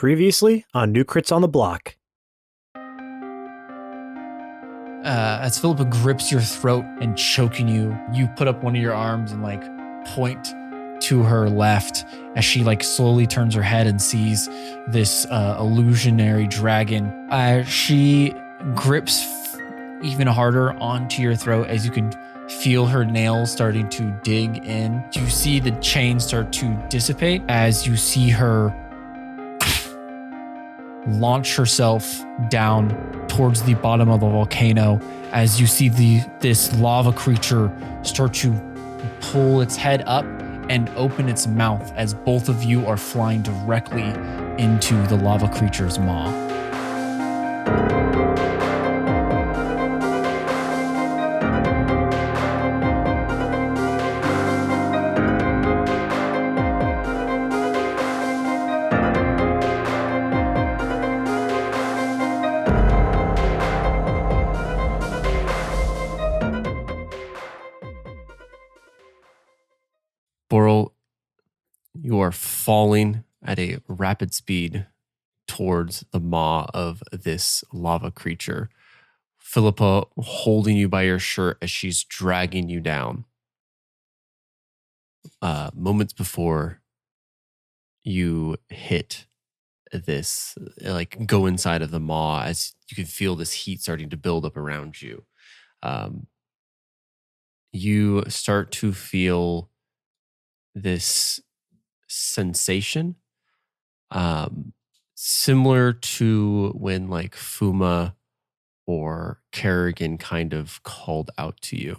Previously on New Crits on the Block. As Philippa grips your throat and choking you, you put up one of your arms and point to her left as she slowly turns her head and sees this illusionary dragon. She grips even harder onto your throat as you can feel her nails starting to dig in. You see the chain start to dissipate as you see her launch herself down towards the bottom of the volcano, as you see this lava creature start to pull its head up and open its mouth as both of you are flying directly into the lava creature's maw. Boral, you are falling at a rapid speed towards the maw of this lava creature. Philippa holding you by your shirt as she's dragging you down. Moments before you hit this, go inside of the maw, as you can feel this heat starting to build up around you. You start to feel this sensation, similar to when Fuma or Kerrigan kind of called out to you.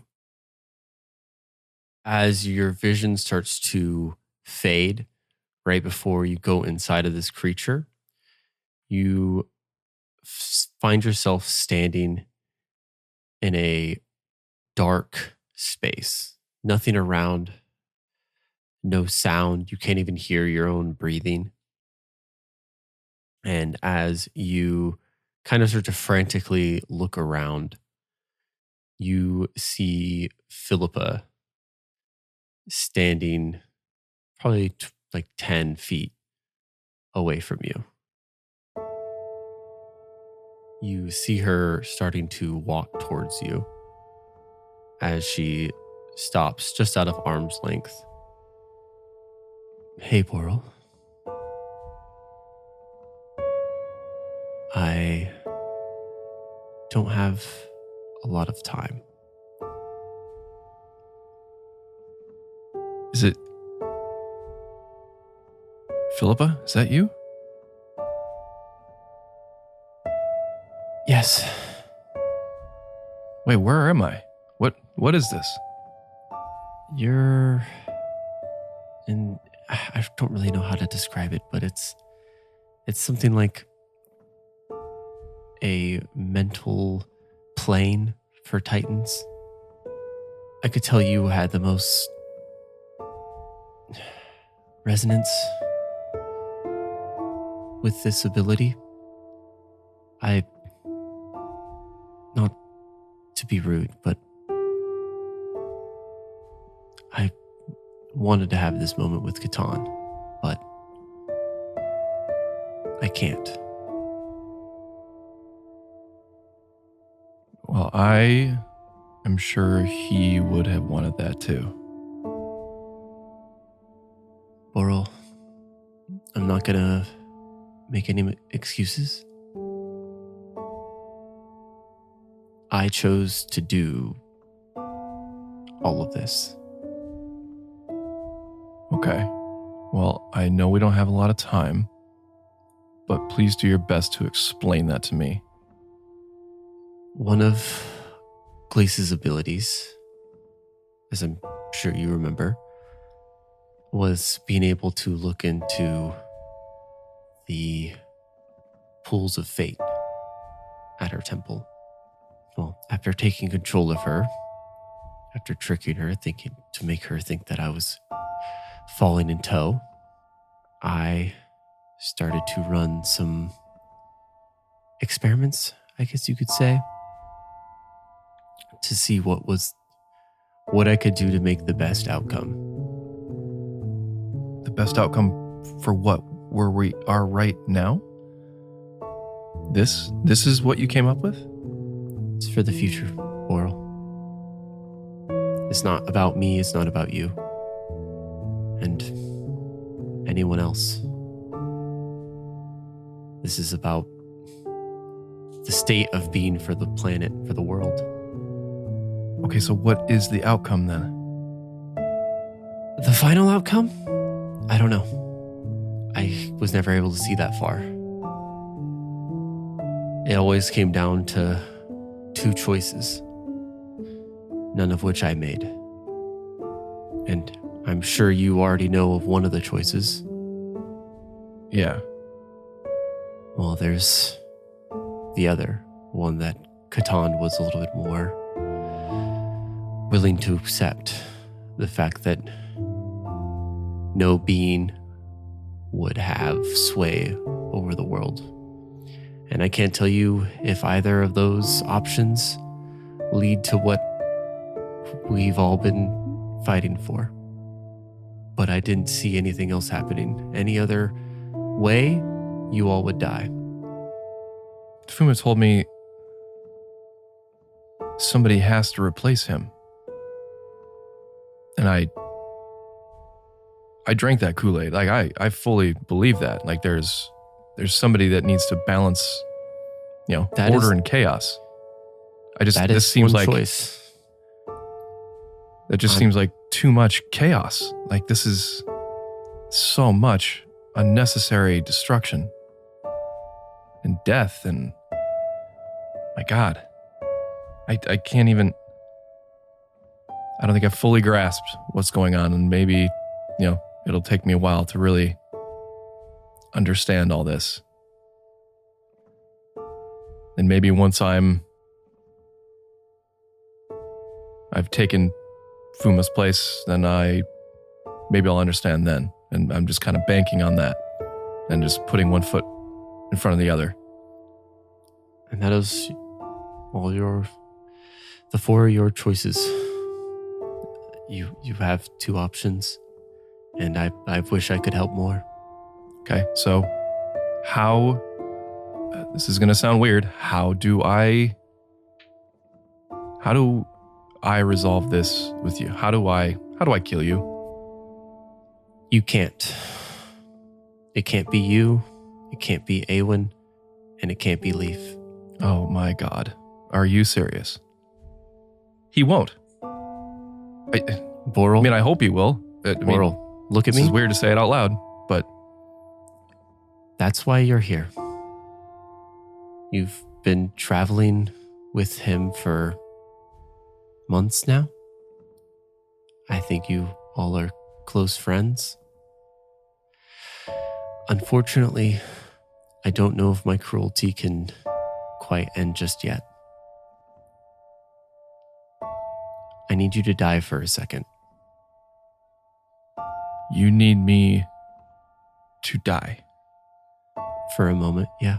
As your vision starts to fade right before you go inside of this creature, you find yourself standing in a dark space. Nothing around. No sound. You can't even hear your own breathing. And as you kind of start to frantically look around, you see Philippa standing probably 10 feet away from you. You see her starting to walk towards you as she stops just out of arm's length. Hey, Boral. I don't have a lot of time. Is it Philippa? Is that you? Yes. Wait, where am I? What is this? You're in... I don't really know how to describe it, but it's something like a mental plane for Titans. I could tell you had the most resonance with this ability. Not to be rude, but I wanted to have this moment with Katon, but I can't. Well, I am sure he would have wanted that too. Boral, I'm not gonna make any excuses. I chose to do all of this. Okay. Well, I know we don't have a lot of time, but please do your best to explain that to me. One of Glace's abilities, as I'm sure you remember, was being able to look into the pools of fate at her temple. Well, after taking control of her, after tricking her, thinking to make her think that I was falling in tow, I started to run some experiments, I guess you could say, to see what I could do to make the best outcome. The best outcome for what? where we are right now? This is what you came up with? It's for the future, Boral. It's not about me, it's not about you. And anyone else. This is about the state of being for the planet, for the world. Okay, so what is the outcome then? The final outcome? I don't know. I was never able to see that far. It always came down to 2 choices, none of which I made. And I'm sure you already know of one of the choices. Yeah. Well, there's the other one that Katon was a little bit more willing to accept. The fact that no being would have sway over the world. And I can't tell you if either of those options lead to what we've all been fighting for. But I didn't see anything else happening. Any other way, you all would die. Fuma told me somebody has to replace him. And I drank that Kool-Aid. Like I fully believe that. Like there's somebody that needs to balance, order and chaos. This seems like choice. That just seems like too much chaos. Like this is so much unnecessary destruction and death and my God. I can't even, I don't think I've fully grasped what's going on, and maybe, it'll take me a while to really understand all this. And maybe once I've taken Fuma's place, then maybe I'll understand then. And I'm just kind of banking on that and just putting one foot in front of the other. And that is all the 4 of your choices. You have 2 options, and I wish I could help more. Okay, so how, this is going to sound weird, how do I resolve this with you? How do I kill you? You can't. It can't be you, it can't be Awen, and it can't be Leaf. Oh my God. Are you serious? He won't. Boral? I mean, I hope he will. Boral, look at me. This is weird to say it out loud, but that's why you're here. You've been traveling with him for months now. I think you all are close friends. Unfortunately, I don't know if my cruelty can quite end just yet. I need you to die for a second. You need me to die. For a moment, yeah.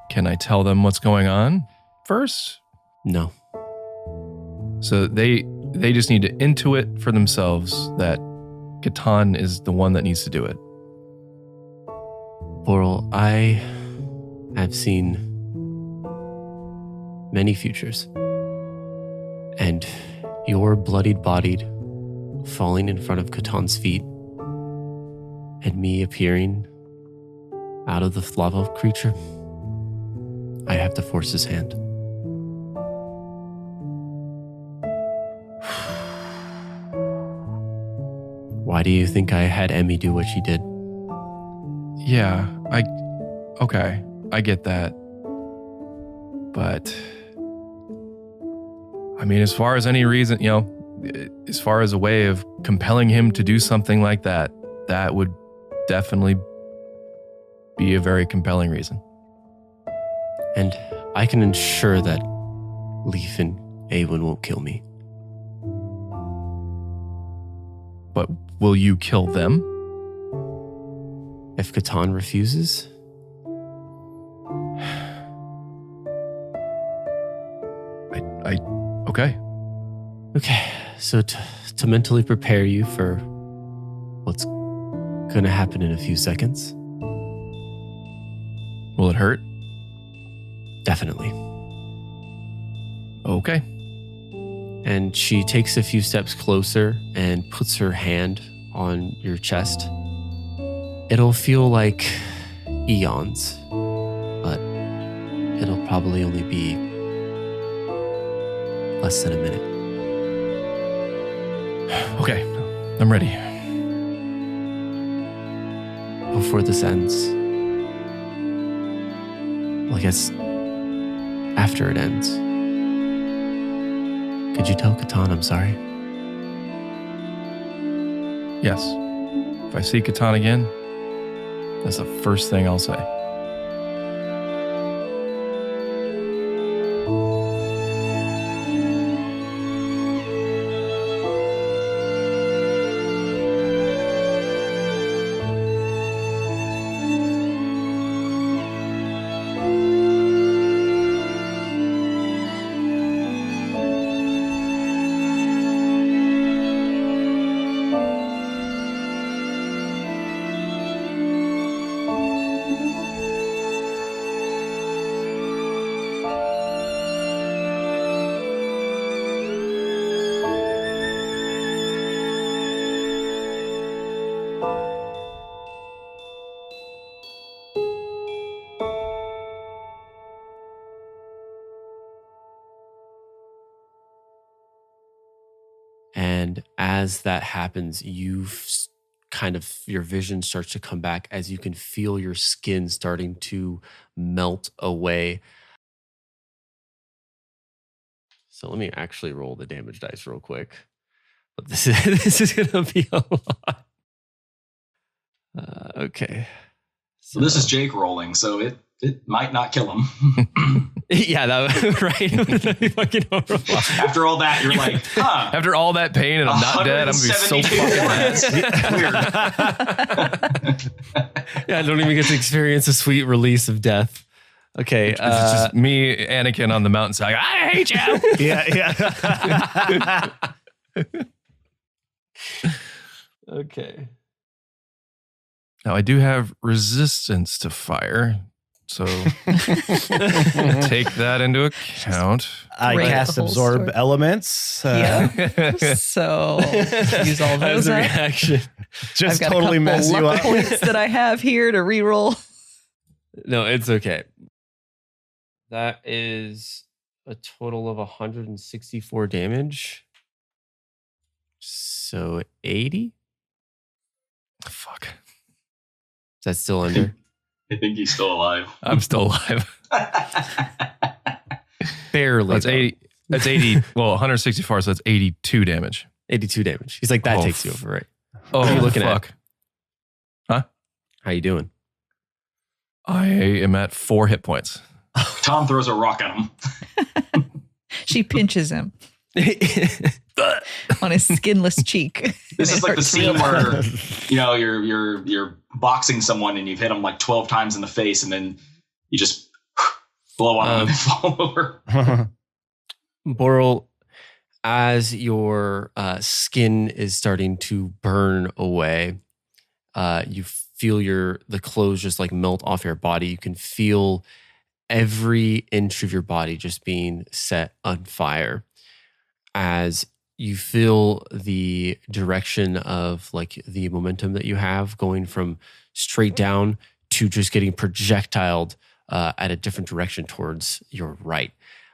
Can I tell them what's going on first? No. So they just need to intuit for themselves that Katon is the one that needs to do it. Boral, I have seen many futures. And your bloodied-bodied falling in front of Katon's feet and me appearing out of the lava creature, I have to force his hand. Why do you think I had Emmy do what she did? Yeah, okay, I get that. But, I mean, as far as any reason, as far as a way of compelling him to do something like that, that would definitely be a very compelling reason. And I can ensure that Leaf and Awen won't kill me. But will you kill them? If Katon refuses? Okay. Okay, so to mentally prepare you for what's going to happen in a few seconds. Will it hurt? Definitely. Okay. And she takes a few steps closer and puts her hand on your chest. It'll feel like eons, but it'll probably only be less than a minute. Okay, I'm ready. Before this ends, well, I guess after it ends, could you tell Katon I'm sorry? Yes. If I see Katon again, that's the first thing I'll say. And as that happens, your vision starts to come back as you can feel your skin starting to melt away. So let me actually roll the damage dice real quick. But this is going to be a lot. Okay. So this is Jake rolling, so it might not kill him. Yeah, that right. That'd be fucking horrible. After all that, you're like, huh. After all that pain and I'm not dead, I'm going to be so 172 fucking mad. Weird. Yeah, I don't even get to experience a sweet release of death. Okay. It's just me, Anakin, on the mountainside. I hate you. Yeah. Okay. Now, I do have resistance to fire, so take that into account. I Right, cast the whole absorb sword. elements. So use all As those a up. reaction. Just I've got totally a couple mess you luck up. points that I have here to reroll. No, it's okay. That is a total of 164 damage. So 80? Fuck. Is that still under? I think he's still alive. I'm still alive. Barely. That's though. 80. That's 80. Well, 164, so that's 82 damage. 82 damage. He's like, that Oh, takes you over, right? Oh, What are you looking at? fuck. How you doing? I am at 4 hit points. Tom throws a rock at him. She pinches him on his skinless cheek. This And is it like the hurts scene real bad. where you're boxing someone and you've hit them like 12 times in the face, and then you just blow on them and fall over. Boral, as your skin is starting to burn away, you feel the clothes just like melt off your body. You can feel every inch of your body just being set on fire as you feel the direction of like the momentum that you have going from straight down to just getting projectiled at a different direction towards your right.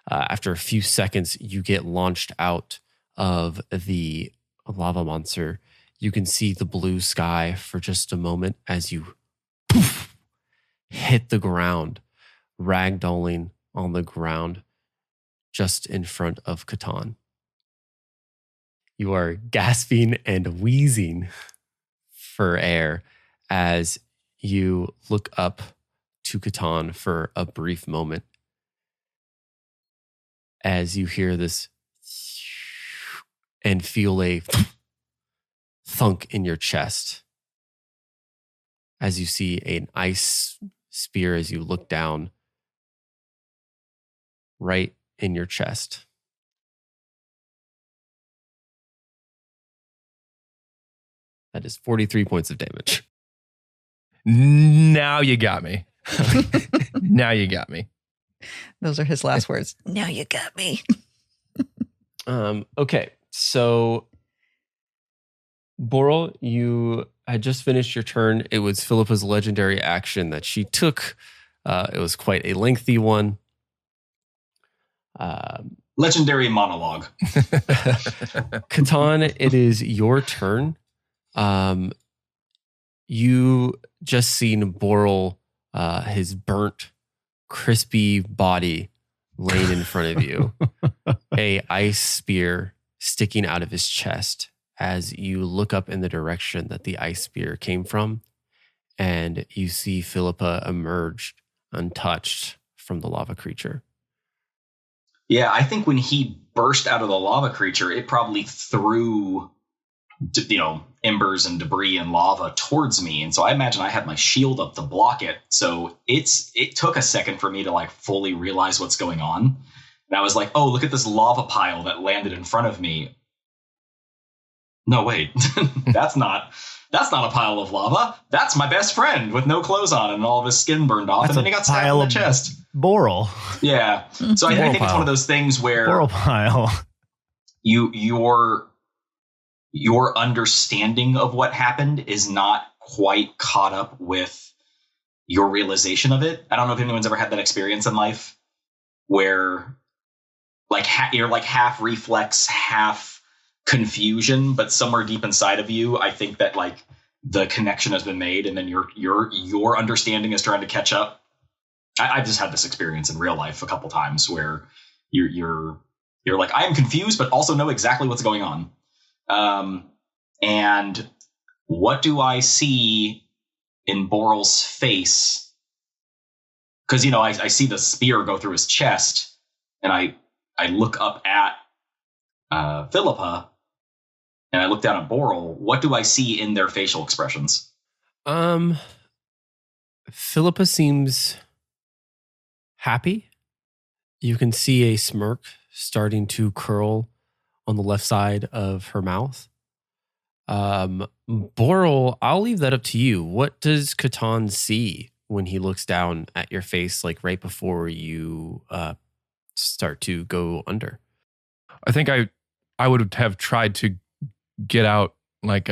After a few seconds, you get launched out of the lava monster. You can see the blue sky for just a moment as you poof, hit the ground, ragdolling on the ground just in front of Katon. You are gasping and wheezing for air as you look up to Katon for a brief moment. As you hear this and feel a thunk in your chest. As you see an ice spear as you look down right in your chest. That is 43 points of damage. Now you got me. Now you got me. Those are his last words. Now you got me. Okay, so Boral, you had just finished your turn. It was Philippa's legendary action that she took. It was quite a lengthy one. Legendary monologue. Katon, it is your turn. You just seen Boral, his burnt, crispy body laying in front of you. A ice spear sticking out of his chest as you look up in the direction that the ice spear came from, and you see Philippa emerge untouched from the lava creature. Yeah, I think when he burst out of the lava creature, it probably threw, embers and debris and lava towards me. And so I imagine I had my shield up to block it. So it took a second for me to like fully realize what's going on. And I was like, oh, look at this lava pile that landed in front of me. No, wait, that's not a pile of lava. That's my best friend with no clothes on and all of his skin burned off. That's and then he got stabbed in the chest. Boral. Yeah. So I think it's one of those things where Boral pile. your understanding of what happened is not quite caught up with your realization of it. I don't know if anyone's ever had that experience in life where like you're like half reflex, half confusion, but somewhere deep inside of you, I think that like the connection has been made, and then your understanding is trying to catch up. I've just had this experience in real life a couple times where you're like, I am confused, but also know exactly what's going on. And what do I see in Boral's face? Because I see the spear go through his chest, and I look up at Philippa, and I look down at Boral. What do I see in their facial expressions? Philippa seems happy. You can see a smirk starting to curl on the left side of her mouth. Boral, I'll leave that up to you. What does Katon see when he looks down at your face, like right before you start to go under? I think I would have tried to get out, like,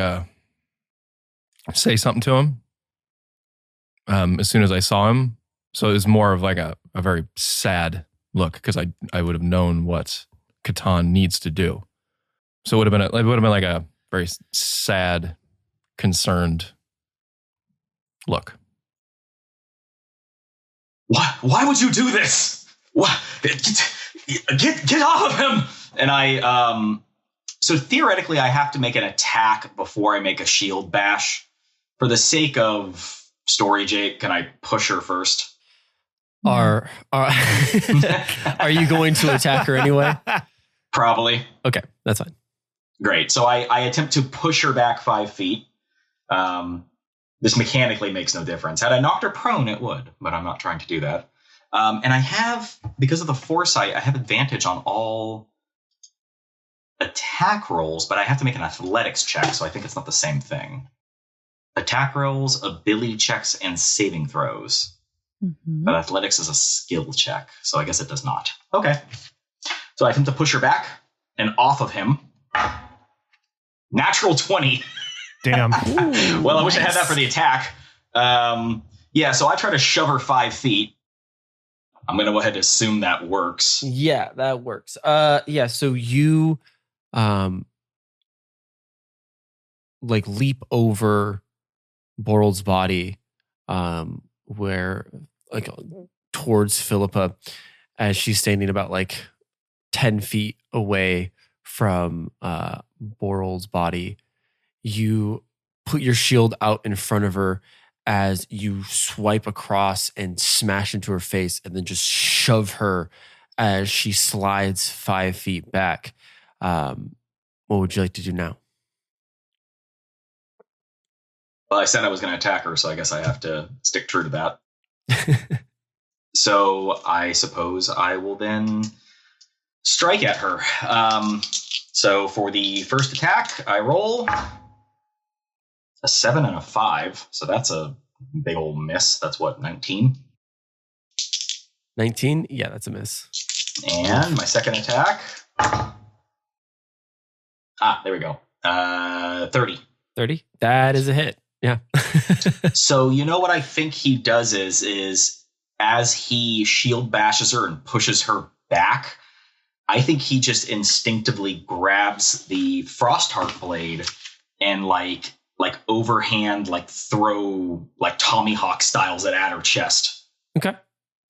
say something to him as soon as I saw him. So it was more of like a very sad look, because I would have known what Katon needs to do. So it would have been like a very sad, concerned look. Why would you do this? What? Get off of him! And so theoretically I have to make an attack before I make a shield bash. For the sake of story, Jake, can I push her first? Are you going to attack her anyway? Probably. Okay, that's fine. Great. So I attempt to push her back 5 feet. This mechanically makes no difference. Had I knocked her prone, it would, but I'm not trying to do that. And I have, because of the foresight, I have advantage on all attack rolls, but I have to make an athletics check, so I think it's not the same thing. Attack rolls, ability checks, and saving throws. Mm-hmm. But athletics is a skill check, so I guess it does not. Okay. So I attempt to push her back and off of him. Natural 20. Damn. Ooh, well, I wish I had that for the attack. Yeah, so I try to shove her 5 feet. I'm going to go ahead and assume that works. Yeah, that works. Yeah, so you like leap over Boral's body, where like towards Philippa, as she's standing about like 10 feet away from Boral's body. You put your shield out in front of her as you swipe across and smash into her face, and then just shove her as she slides 5 feet back. What would you like to do now? Well, I said I was going to attack her, so I guess I have to stick true to that. So I suppose I will then strike at her. So for the first attack, I roll. a 7 and a 5. So that's a big old miss. That's what, 19? 19? Yeah, that's a miss. And my second attack. There we go. 30. 30? That is a hit. Yeah. So you know what I think he does is as he shield bashes her and pushes her back, I think he just instinctively grabs the Frostheart blade and like overhand, like throw like Tommy Hawk styles it at her chest. Okay.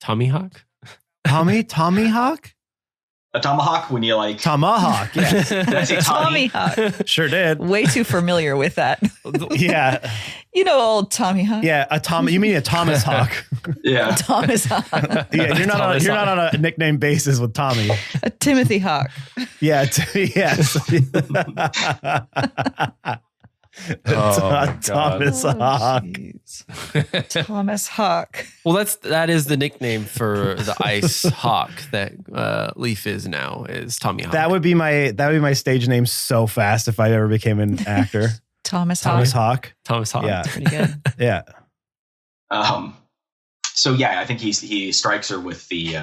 Tommy Hawk? Tommy Hawk? A tomahawk when you like Tomahawk, yes. Did I say Tommy Tommy? Hawk. Sure did. Way too familiar with that. Yeah. You know, old Tommy Hawk. Yeah, you mean a Thomas Hawk. Yeah. Thomas Hawk. Yeah, you're not on a nickname basis with Tommy. A Timothy Hawk. Yeah, yes. Thomas Hawk. Jeez. Thomas Hawk. Well, that is the nickname for the ice hawk that Leaf is now, is Tommy Hawk. That would be my stage name so fast if I ever became an actor. Thomas Hawk. Thomas Hawk. Thomas Hawk. Yeah. Pretty good. Yeah. So yeah, I think he strikes her with the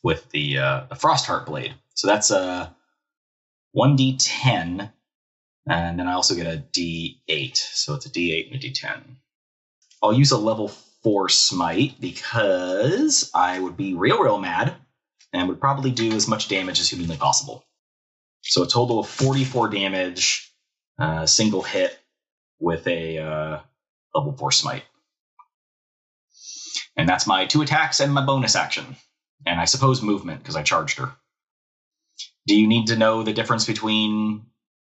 Frostheart blade. So that's a 1d10. And then I also get a D8. So it's a D8 and a D10. I'll use a level 4 smite because I would be real mad and would probably do as much damage as humanly possible. So a total of 44 damage, single hit with a level 4 smite. And that's my 2 attacks and my bonus action. And I suppose movement because I charged her. Do you need to know the difference between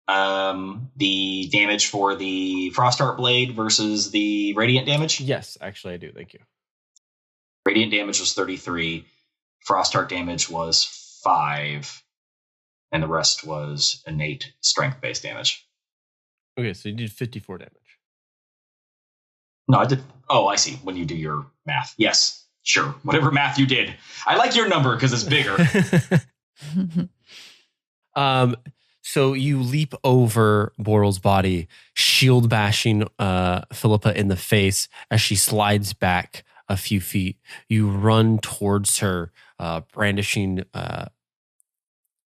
the damage for the Frostheart blade versus the radiant damage? Yes, actually I do. Thank you. Radiant damage was 33. Frostheart damage was 5. And the rest was innate strength-based damage. Okay, so you did 54 damage. No, I did. Oh, I see. When you do your math. Yes, sure. Whatever math you did. I like your number because it's bigger. So you leap over Boral's body, shield bashing Philippa in the face as she slides back a few feet. You run towards her, brandishing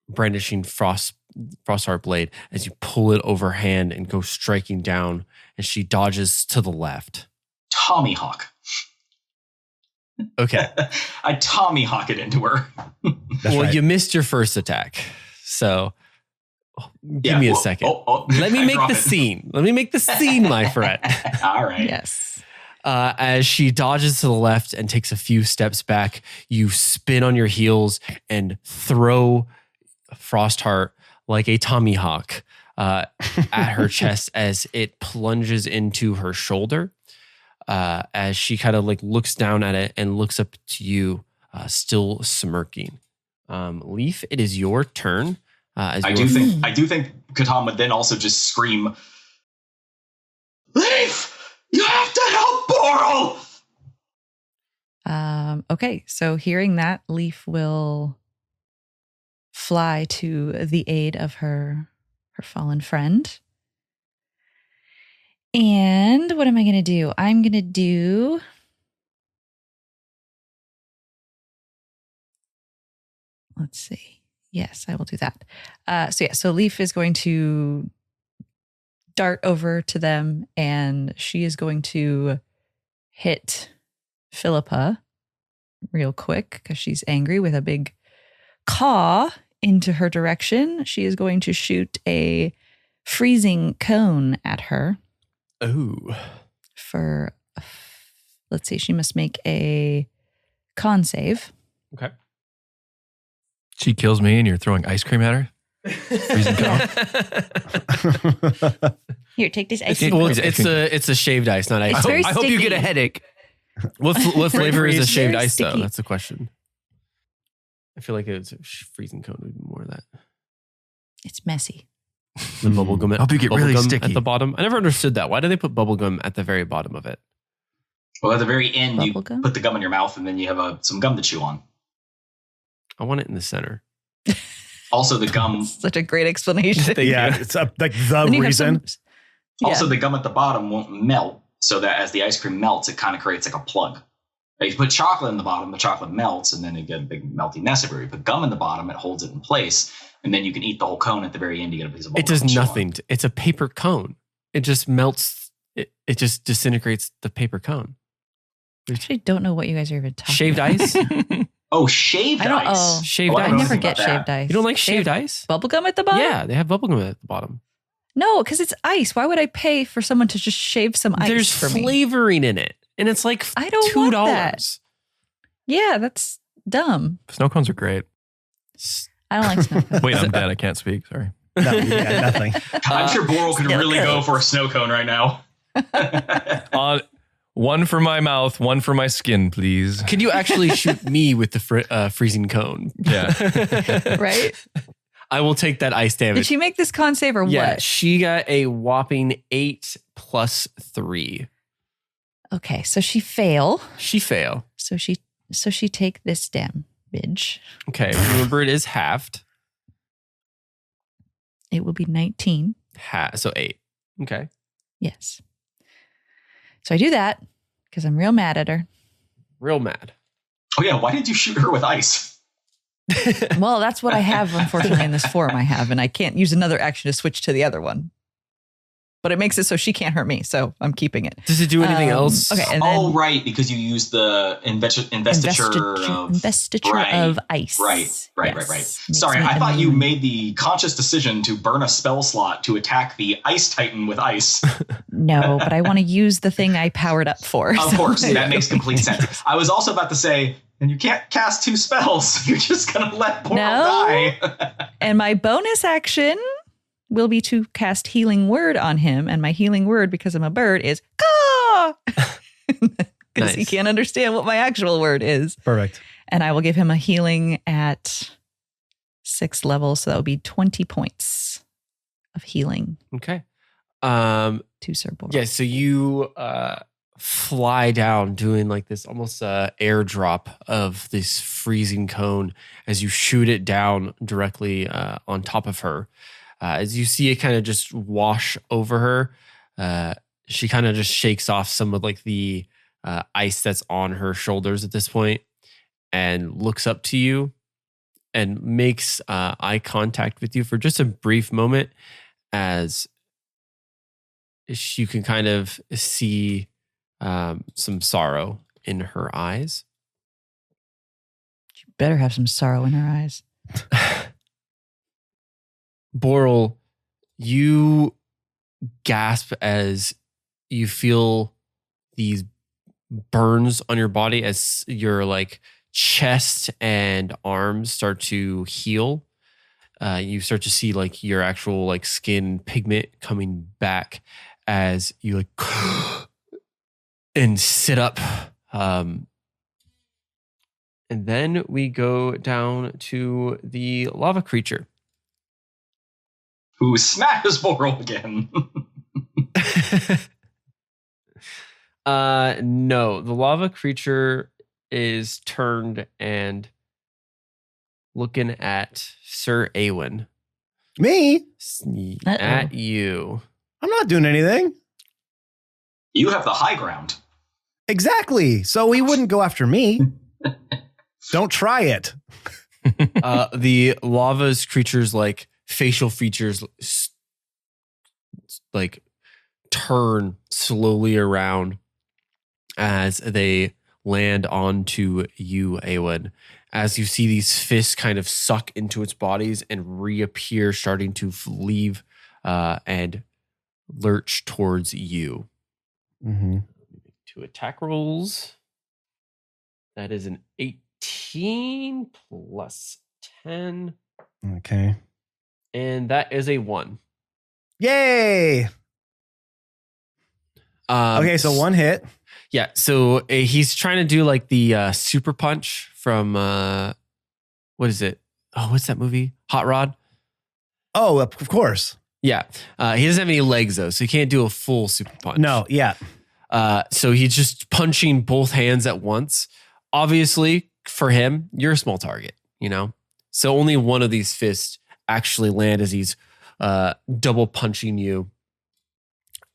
Frostheart blade as you pull it overhand and go striking down, and she dodges to the left. Tommy Hawk. Okay. I Tommy Hawk it into her. Well, right. you missed your first attack, so give me a second. Let me make the scene. Let me make the scene, my friend. All right. Yes. As she dodges to the left and takes a few steps back, you spin on your heels and throw Frostheart like a Tommy Hawk at her chest as it plunges into her shoulder. As she kind of like looks down at it and looks up to you, still smirking. Leaf, it is your turn. I do think Katon would then also just scream, "Leaf, you have to help Boral!" Okay, so hearing that, Leaf will fly to the aid of her fallen friend. And what am I going to do? I'm going to do... Let's see. Yes, I will do that. So Leaf is going to dart over to them, and she is going to hit Philippa real quick because she's angry with a big caw into her direction. She is going to shoot a freezing cone at her. Oh. For, let's see, she must make a con save. Okay. She kills me and you're throwing ice cream at her? Freezing cone? Here, take this ice Well, cream. it's a shaved ice, not ice. It's very I hope you sticky. get a headache. What flavor is a shaved Very ice though? sticky. That's the question. I feel like it's a freezing cone would be more of that. It's messy. The bubble gum. Hope you get really sticky. At the bottom. I never understood that. Why do they put bubble gum at the very bottom of it? Well, at the very end, you Bubblegum? put the gum in your mouth, and then you have some gum to chew on. I want it in the center. Also, the gum. Such a great explanation. Thank Yeah, you. it's like the Then you have reason. Also, the gum at the bottom won't melt, so that as the ice cream melts, it kind of creates like a plug. If you put chocolate in the bottom, the chocolate melts, and then you get a big melty mess everywhere. You put gum in the bottom, it holds it in place, and then you can eat the whole cone at the very end. You get a piece of It does nothing. It's a paper cone. It just melts. It just disintegrates the paper cone. I actually don't know what you guys are even talking Shaved about. ice? Oh, shaved ice. Oh, Shaved I ice. I don't never know get about that. shaved ice. You don't like They shaved have ice? bubblegum at the bottom? Yeah, they have bubblegum at the bottom. No, because it's ice. Why would I pay for someone to just shave some ice There's for me? flavoring in it, and it's like I don't $2. want that. Yeah, that's dumb. Snow cones are great. I don't like snow cones. Wait, I'm dead. I can't speak. Sorry. No, yeah, nothing. I'm sure Boral could Snow really go cones. for a snow cone right now. One for my mouth, one for my skin, please. Can you actually shoot me with the freezing cone? Yeah. Right? I will take that ice damage. Did she make this con save or Yeah, what? she got a whopping 8 plus 3. Okay, so she fail. She fail. So she take this damage. Okay, remember it is halved. It will be 19. So 8. Okay. Yes. So I do that because I'm real mad at her. Real mad. Oh yeah, why did you shoot her with ice? Well, that's what I have, unfortunately, in this form I have, and I can't use another action to switch to the other one. But it makes it so she can't hurt me, so I'm keeping it. Does it do anything else? Okay, and Oh then right, because you used the investiture of ice. Right. Yes. Sorry, Makes me I thought you immune. made the conscious decision to burn a spell slot to attack the Ice Titan with ice. No, but I want to use the thing I powered up for. Of so- course, that makes complete sense. I was also about to say, and you can't cast 2 spells. You're just gonna let Boral No. die. And my bonus action will be to cast Healing Word on him. And my Healing Word, because I'm a bird, is caw! Because he Nice. can't understand what my actual word is. Perfect. And I will give him a healing at 6th level. So that would be 20 points of healing Okay. to Sir Boral. Yeah, so you fly down doing like this almost airdrop of this freezing cone as you shoot it down directly on top of her. As you see it kind of just wash over her, she kind of just shakes off some of like the ice that's on her shoulders at this point and looks up to you and makes eye contact with you for just a brief moment as you can kind of see some sorrow in her eyes. She better have some sorrow in her eyes. Boral, you gasp as you feel these burns on your body as your like chest and arms start to heal. You start to see like your actual like skin pigment coming back as you like and sit up. And then we go down to the lava creature. Who smashes Boral again? No, the lava creature is turned and looking at Sir Awen. Me? At you. I'm not doing anything. You have the high ground. Exactly. So he wouldn't go after me. Don't try it. The lava's creatures like facial features like turn slowly around as they land onto you, Awen. As you see these fists kind of suck into its bodies and reappear, starting to leave and lurch towards you. Mm-hmm. 2 attack rolls. That is an 18 plus 10. Okay. And that is a 1. Yay. Okay, so 1 hit. Yeah, so he's trying to do like the super punch from what is it? Oh, what's that movie? Hot Rod? Oh, of course. Yeah. He doesn't have any legs though, so he can't do a full super punch. No, yeah. So he's just punching both hands at once. Obviously, for him, you're a small target, you know? So only one of these fists actually land as he's double punching you.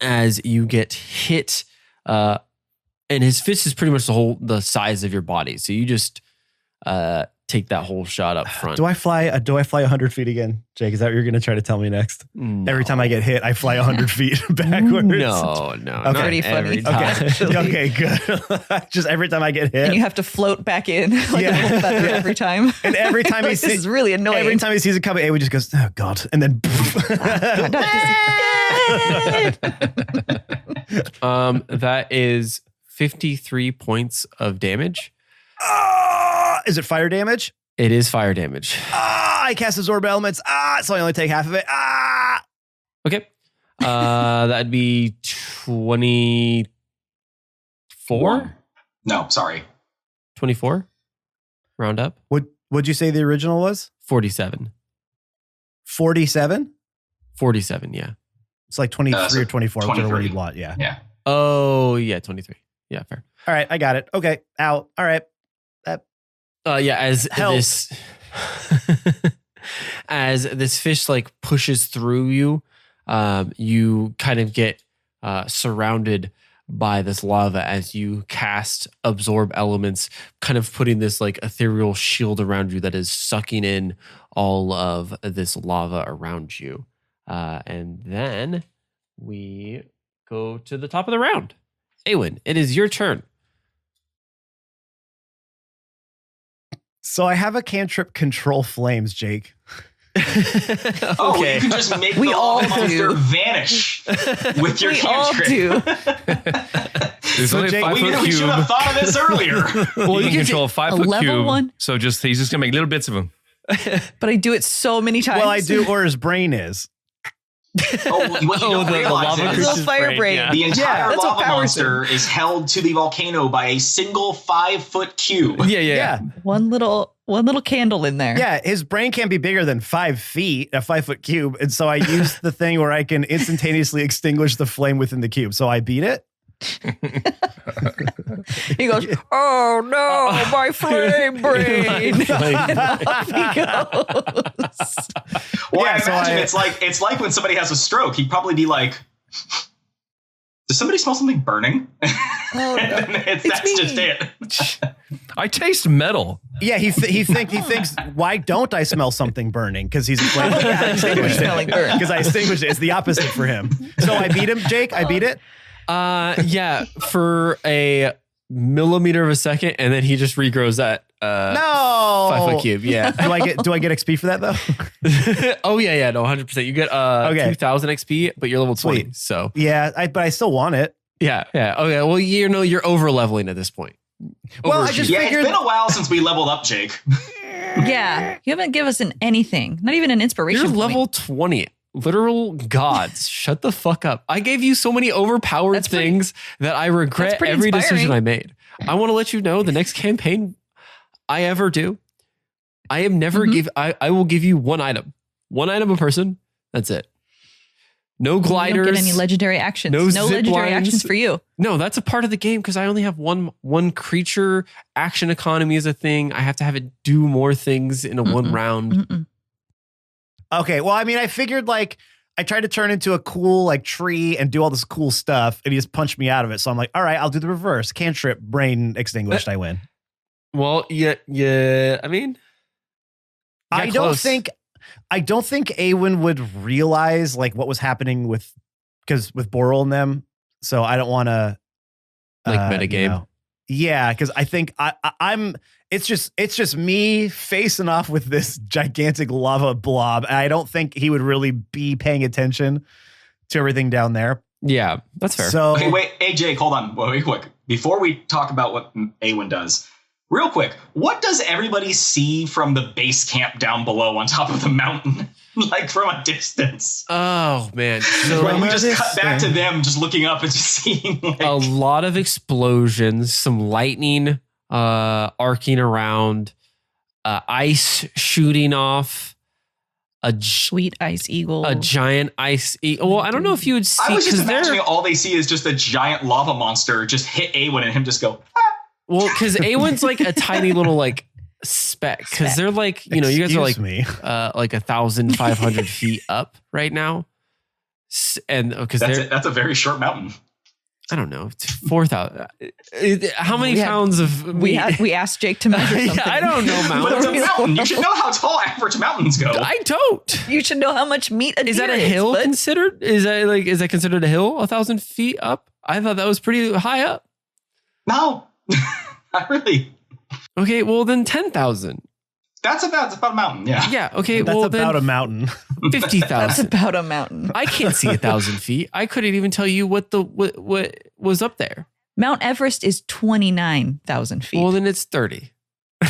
as you get hit. And his fist is pretty much the size of your body. So you just take that whole shot up front. Do I fly 100 feet again, Jake? Is that what you're going to try to tell me next? No. Every time I get hit, I fly 100 feet backwards. No. Okay. not Pretty every funny. time. Okay, good. Just every time I get hit. And you have to float back in like Yeah. a little feather every time. And every time Like, he this sees, is really annoying. every time he sees it coming, Awen just goes, "Oh God!" And then, That is 53 points of damage. Is it fire damage? It is fire damage. I cast absorb elements. So I only take half of it. Okay. That'd be 24. No, sorry. 24. Round up. What'd you say the original was? 47. 47. 47. Yeah. It's like 23 so or 24. Whichever one 23. you'd want. Yeah. Yeah. Oh yeah. 23. Yeah. Fair. All right, I got it. Okay, out. All right. Yeah, as Help. this as this fish like pushes through you, you kind of get surrounded by this lava as you cast absorb elements, kind of putting this like ethereal shield around you that is sucking in all of this lava around you. And then we go to the top of the round. Awen, it is your turn. So I have a cantrip control flames, Jake. Oh, you can just make We the all lava monster do. vanish with your We all cantrip. do. There's So only a Jake, 5 foot We should cube. have thought of this earlier. Well, you can use control a a 5 foot level cube. one? So he's just gonna make little bits of them. But I do it so many times. Well, I do, or his brain is. Oh, what you don't realize lava is It's a creature's fire brain, brain. yeah. the entire that's what lava powers monster is held to the volcano by a single 5-foot cube. Yeah. One little candle in there. Yeah, his brain can't be bigger than 5 feet, a 5-foot cube. And so I use the thing where I can instantaneously extinguish the flame within the cube. So I beat it. He goes, "Oh no, my flame brain!" And off he goes. Well, Yeah, I so imagine I- it's like when somebody has a stroke, he'd probably be like, "Does somebody smell something burning?" Oh, And no. that's me. just it. I taste metal. Yeah, he thinks, why don't I smell something burning? Because he's afraid Oh, yeah, I extinguished smelling burn. Because I extinguished it. It's the opposite for him. So I beat him, Jake. I beat it. Yeah, for a millimeter of a second, and then he just regrows that No. 5 foot cube. Yeah. Do I get XP for that though? Oh yeah, no, 100%. You get Okay. 2,000 XP, but you're level 20. Sweet. So Yeah, but I still want it. yeah. Okay. Well, you're over leveling at this point. Well, I just Yeah, figured. it's been a while since we leveled up, Jake. Yeah, you haven't given us anything, not even an inspiration. You're point. level 20. Literal gods. Shut the fuck up. I gave you so many overpowered That's pretty- things that I regret that's pretty every decision inspiring. I made. I want to let you know the next campaign I ever do, I am never Mhm. I will give you one item a person. That's it. No You gliders. don't get any legendary actions. no No, zip legendary lines. actions for you. No, that's a part of the game because I only have one creature. Action economy is a thing. I have to have it do more things in a one Mm-mm. round. Mm-mm. Okay, well, I mean, I figured like I tried to turn into a cool like tree and do all this cool stuff, and he just punched me out of it. So I'm like, all right, I'll do the reverse. Cantrip, brain extinguished. I win. Well, yeah. I mean, I don't think Awen would realize like what was happening with Boral and them. So I don't want to Like metagame? Yeah, because I think I'm. It's just me facing off with this gigantic lava blob. And I don't think he would really be paying attention to everything down there. yeah, that's fair. So Okay, wait. Hey, Jake, hold on. Wait, quick. Before we talk about what Awen does, real quick, what does everybody see from the base camp down below on top of the mountain? Like from a distance? Oh man, so Like we a just cut back to distance. them just looking up and just seeing like, a lot of explosions, some lightning arcing around, ice shooting off, Sweet ice eagle. a giant ice. Well, I don't know if you would see I was just because imagining they're all they see is just a giant lava monster just hit Awen and him just go, well because Awen's like a tiny little like speck because Speck. they're like you guys are like excuse me. like 1,500 feet up right now. And because that's a very short mountain. I don't know, 4,000. How many pounds of we asked Jake to measure something. I don't know But it's a mountain. You should know how tall average mountains go. I don't. You should know how much meat a Is that deer a hill but- considered? Is that considered a hill? 1,000 feet up? I thought that was pretty high up. No, not really. Okay, well then 10,000. That's about a mountain. Yeah. Yeah. Okay. That's well about then a mountain. 50,000. That's about a mountain. I can't see 1,000 feet. I couldn't even tell you what was up there. Mount Everest is 29,000 feet. Well, then it's 30. I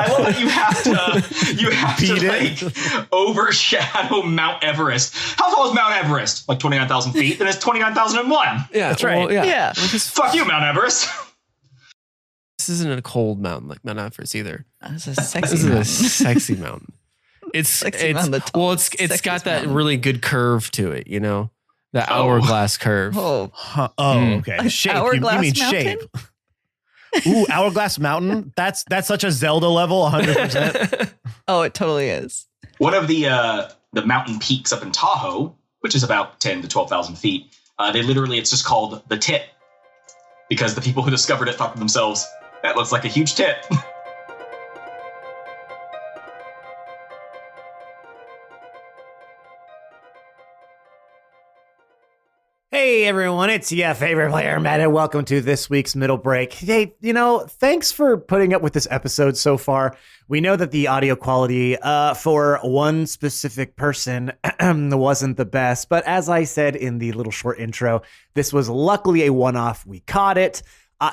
love that you have to like overshadow Mount Everest. How tall is Mount Everest? Like 29,000 feet. Then it's 29,001. Yeah, that's right. Well, yeah. Yeah. Fuck you, Mount Everest. This isn't a cold mountain like Mount Everest either. That's a sexy This mountain. is a sexy mountain. It's Sexiest got that mountain. really good curve to it, you know, the hourglass curve. Oh, Okay. Shape. You Hourglass mean Mountain? shape? Ooh, Hourglass Mountain. That's such a Zelda level, 100%. oh, it totally is. One of the mountain peaks up in Tahoe, which is about 10 to 12,000 feet, it's just called the Tit, because the people who discovered it thought to themselves, that looks like a huge tit. Hey everyone, it's your favorite player, Matt, and welcome to this week's Middle Break. Hey, thanks for putting up with this episode so far. We know that the audio quality for one specific person wasn't the best, but as I said in the little short intro, this was luckily a one-off. We caught it.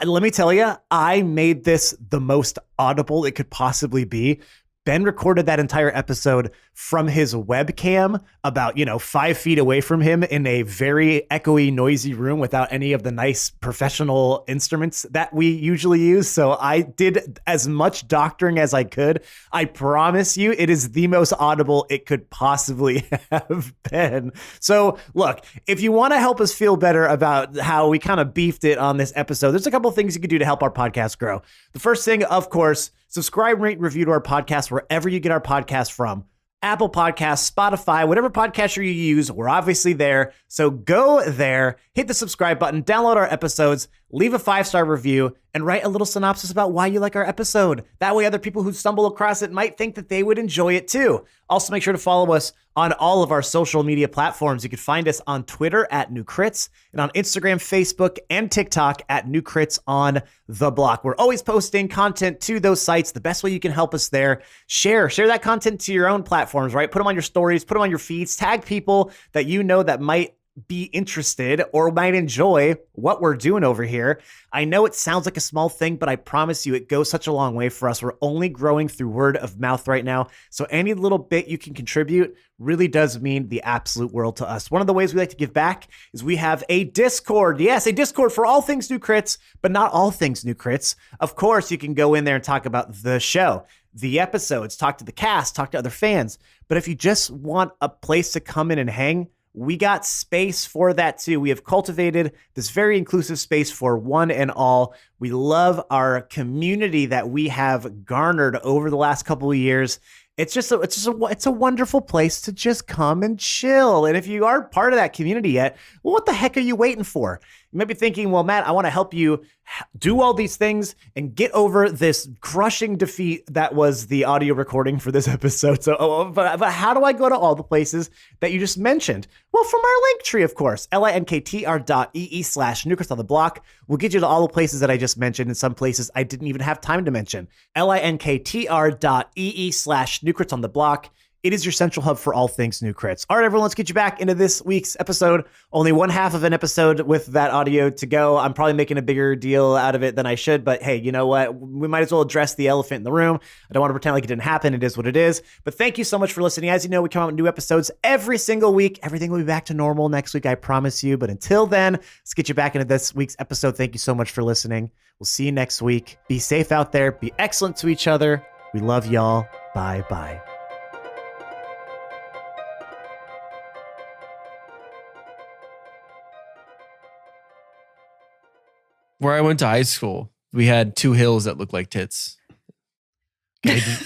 Let me tell you, I made this the most audible it could possibly be. Ben recorded that entire episode from his webcam about, 5 feet away from him in a very echoey, noisy room without any of the nice professional instruments that we usually use. So I did as much doctoring as I could. I promise you, it is the most audible it could possibly have been. So look, if you want to help us feel better about how we kind of beefed it on this episode, there's a couple things you can do to help our podcast grow. The first thing, of course, subscribe, rate, review to our podcast wherever you get our podcast from. Apple Podcasts, Spotify, whatever podcatcher you use, we're obviously there. So go there, hit the subscribe button, download our episodes, leave a 5-star review, and write a little synopsis about why you like our episode. That way other people who stumble across it might think that they would enjoy it too. Also, make sure to follow us on all of our social media platforms. You can find us on Twitter at New Crits and on Instagram, Facebook, and TikTok at New Crits on the Block. We're always posting content to those sites. The best way you can help us there, share that content to your own platforms, right? Put them on your stories, put them on your feeds, tag people that you know that might be interested or might enjoy what we're doing over here. I know it sounds like a small thing, but I promise you it goes such a long way for us. We're only growing through word of mouth right now. So any little bit you can contribute really does mean the absolute world to us. One of the ways we like to give back is we have a Discord. Yes, a Discord for all things New Crits, but not all things New Crits. Of course, you can go in there and talk about the show, the episodes, talk to the cast, talk to other fans. But if you just want a place to come in and hang, we got space for that too. We have cultivated this very inclusive space for one and all. We love our community that we have garnered over the last couple of years. It's a wonderful place to just come and chill. And if you aren't part of that community yet, well, what the heck are you waiting for? You might be thinking, well, Matt, I want to help you do all these things and get over this crushing defeat that was the audio recording for this episode. So, but how do I go to all the places that you just mentioned? Well, from our link tree, of course, linktr.ee/Newcrits on the Block will get you to all the places that I just mentioned. In some places I didn't even have time to mention. linktr.ee/Newcrits on the Block. It is your central hub for all things New Crits. All right, everyone, let's get you back into this week's episode. Only one half of an episode with that audio to go. I'm probably making a bigger deal out of it than I should, but hey, you know what? We might as well address the elephant in the room. I don't want to pretend like it didn't happen. It is what it is. But thank you so much for listening. As you know, we come out with new episodes every single week. Everything will be back to normal next week, I promise you. But until then, let's get you back into this week's episode. Thank you so much for listening. We'll see you next week. Be safe out there. Be excellent to each other. We love y'all. Bye-bye. Where I went to high school, we had 2 hills that looked like tits.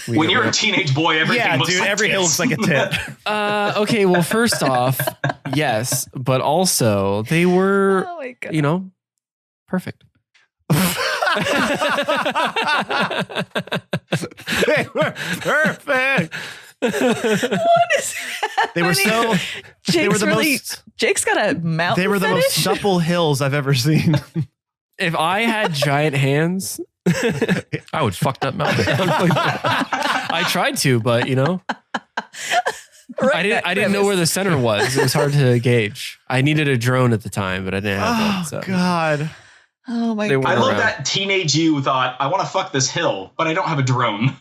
When you're a teenage boy, everything looks like every hill tits. looks like a tit. Okay, well, first off, yes, but also they were, Oh my god. you know, perfect. They were perfect. What is They were so. They were Jake's the really. most. Jake's got a mountain. They were the most fetish? supple hills I've ever seen. If I had giant hands, I would fuck that mountain. I tried to, but you know, Right, I didn't know where the center was. It was hard to gauge. I needed a drone at the time, but I didn't have Oh one. So. God. Oh my They god. were- I love around. that teenage you thought, I want to fuck this hill, but I don't have a drone.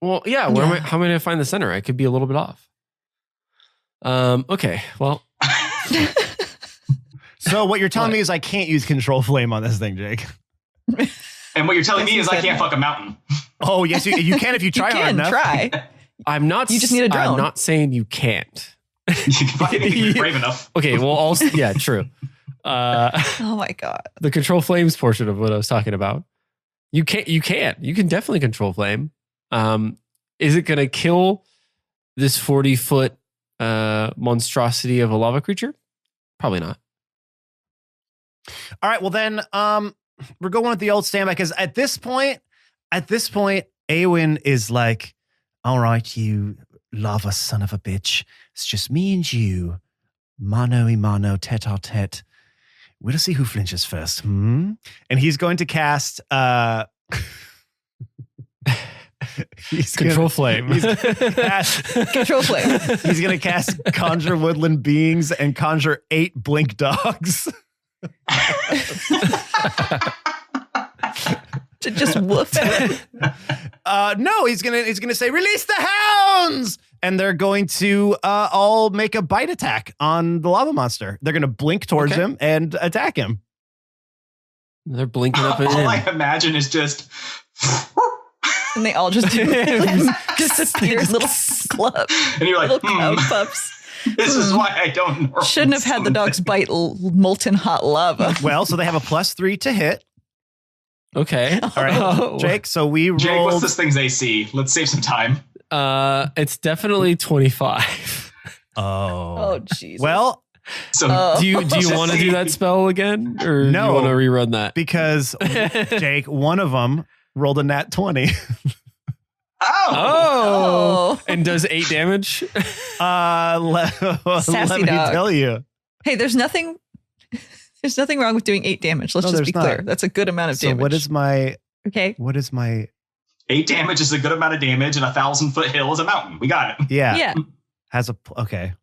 Well, yeah. How am I going to find the center? I could be a little bit off. Okay. Well, So what you're telling me is I can't use control flame on this thing, Jake. And what you're telling Yes, me you is I said can't no. fuck a mountain. Oh yes, you can if you try you hard can enough. try. I'm not. You just need a drone. I'm not saying you can't. You can fuck anything if you're brave enough. Okay. Well, also, yeah, true. Oh my god. The control flames portion of what I was talking about. You can definitely control flame. Is it going to kill this 40-foot monstrosity of a lava creature? Probably not. All right, well then, we're going with the old standby because at this point, Awen is like, "All right, you lava son of a bitch. It's just me and you, mano a mano, tete a tete. We'll see who flinches first." And he's going to cast. Control flame. He's gonna cast, Control flame. he's gonna cast conjure woodland beings and conjure 8 blink dogs. To just woof at it. No, he's gonna say, "Release the hounds!" And they're going to all make a bite attack on the lava monster. They're gonna blink towards Okay. him and attack him. They're blinking up and All I in. imagine is just. And they all just disappear in little club, And you're like, little cloud puffs. this is why I don't know. Shouldn't have had the dogs bite molten hot lava. Well, so they have a +3 to hit. Okay. All right, Oh. Jake. So we Jake, what's rolled. this thing's AC? Let's save some time. It's definitely 25. Oh jeez. Well, So Oh. Do you want to do that spell again, or do No. you want to rerun that? because Jake, one of them rolled a nat 20. Oh. And does 8 damage? Let Sassy me dog. tell you. Hey, there's nothing wrong with doing 8 damage. Let's No, just there's be clear. not. That's a good amount of So damage. what is my? okay? 8 damage is a good amount of damage, and 1,000-foot hill is a mountain. We got it. Yeah. Has a okay.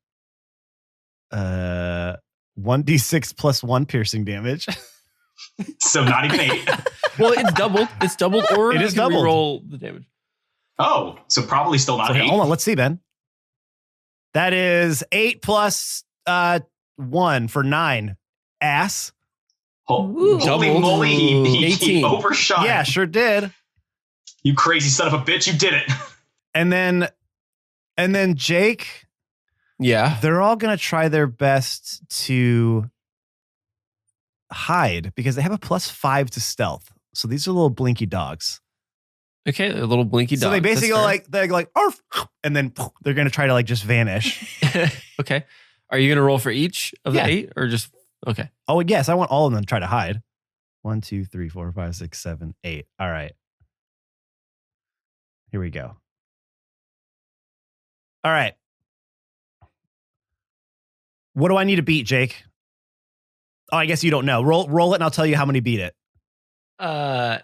1d6 plus 1 piercing damage. So not even 8. Well, it's doubled. It's doubled, or It you is can doubled. Roll the damage. Oh, so probably still not So, 8. hold on, let's see, Ben. That is 8 plus 1 for 9. Ass. Ooh. Holy Doubled. moly, he 18. overshot. Yeah, sure did. You crazy son of a bitch, you did it. And then Jake, Yeah. they're all gonna try their best to hide because they have a +5 to stealth. So these are little blinky dogs. Okay, a little blinky dog. So they basically go That's they're like, "Arf," and then they're gonna try to like just vanish. fair. Okay. Are you going to roll for each of the Yeah. 8, or just okay? Oh yes, I want all of them to try to hide. 1, 2, 3, 4, 5, 6, 7, 8. All right. Here we go. All right. What do I need to beat, Jake? Oh, I guess you don't know. Roll it and I'll tell you how many beat it.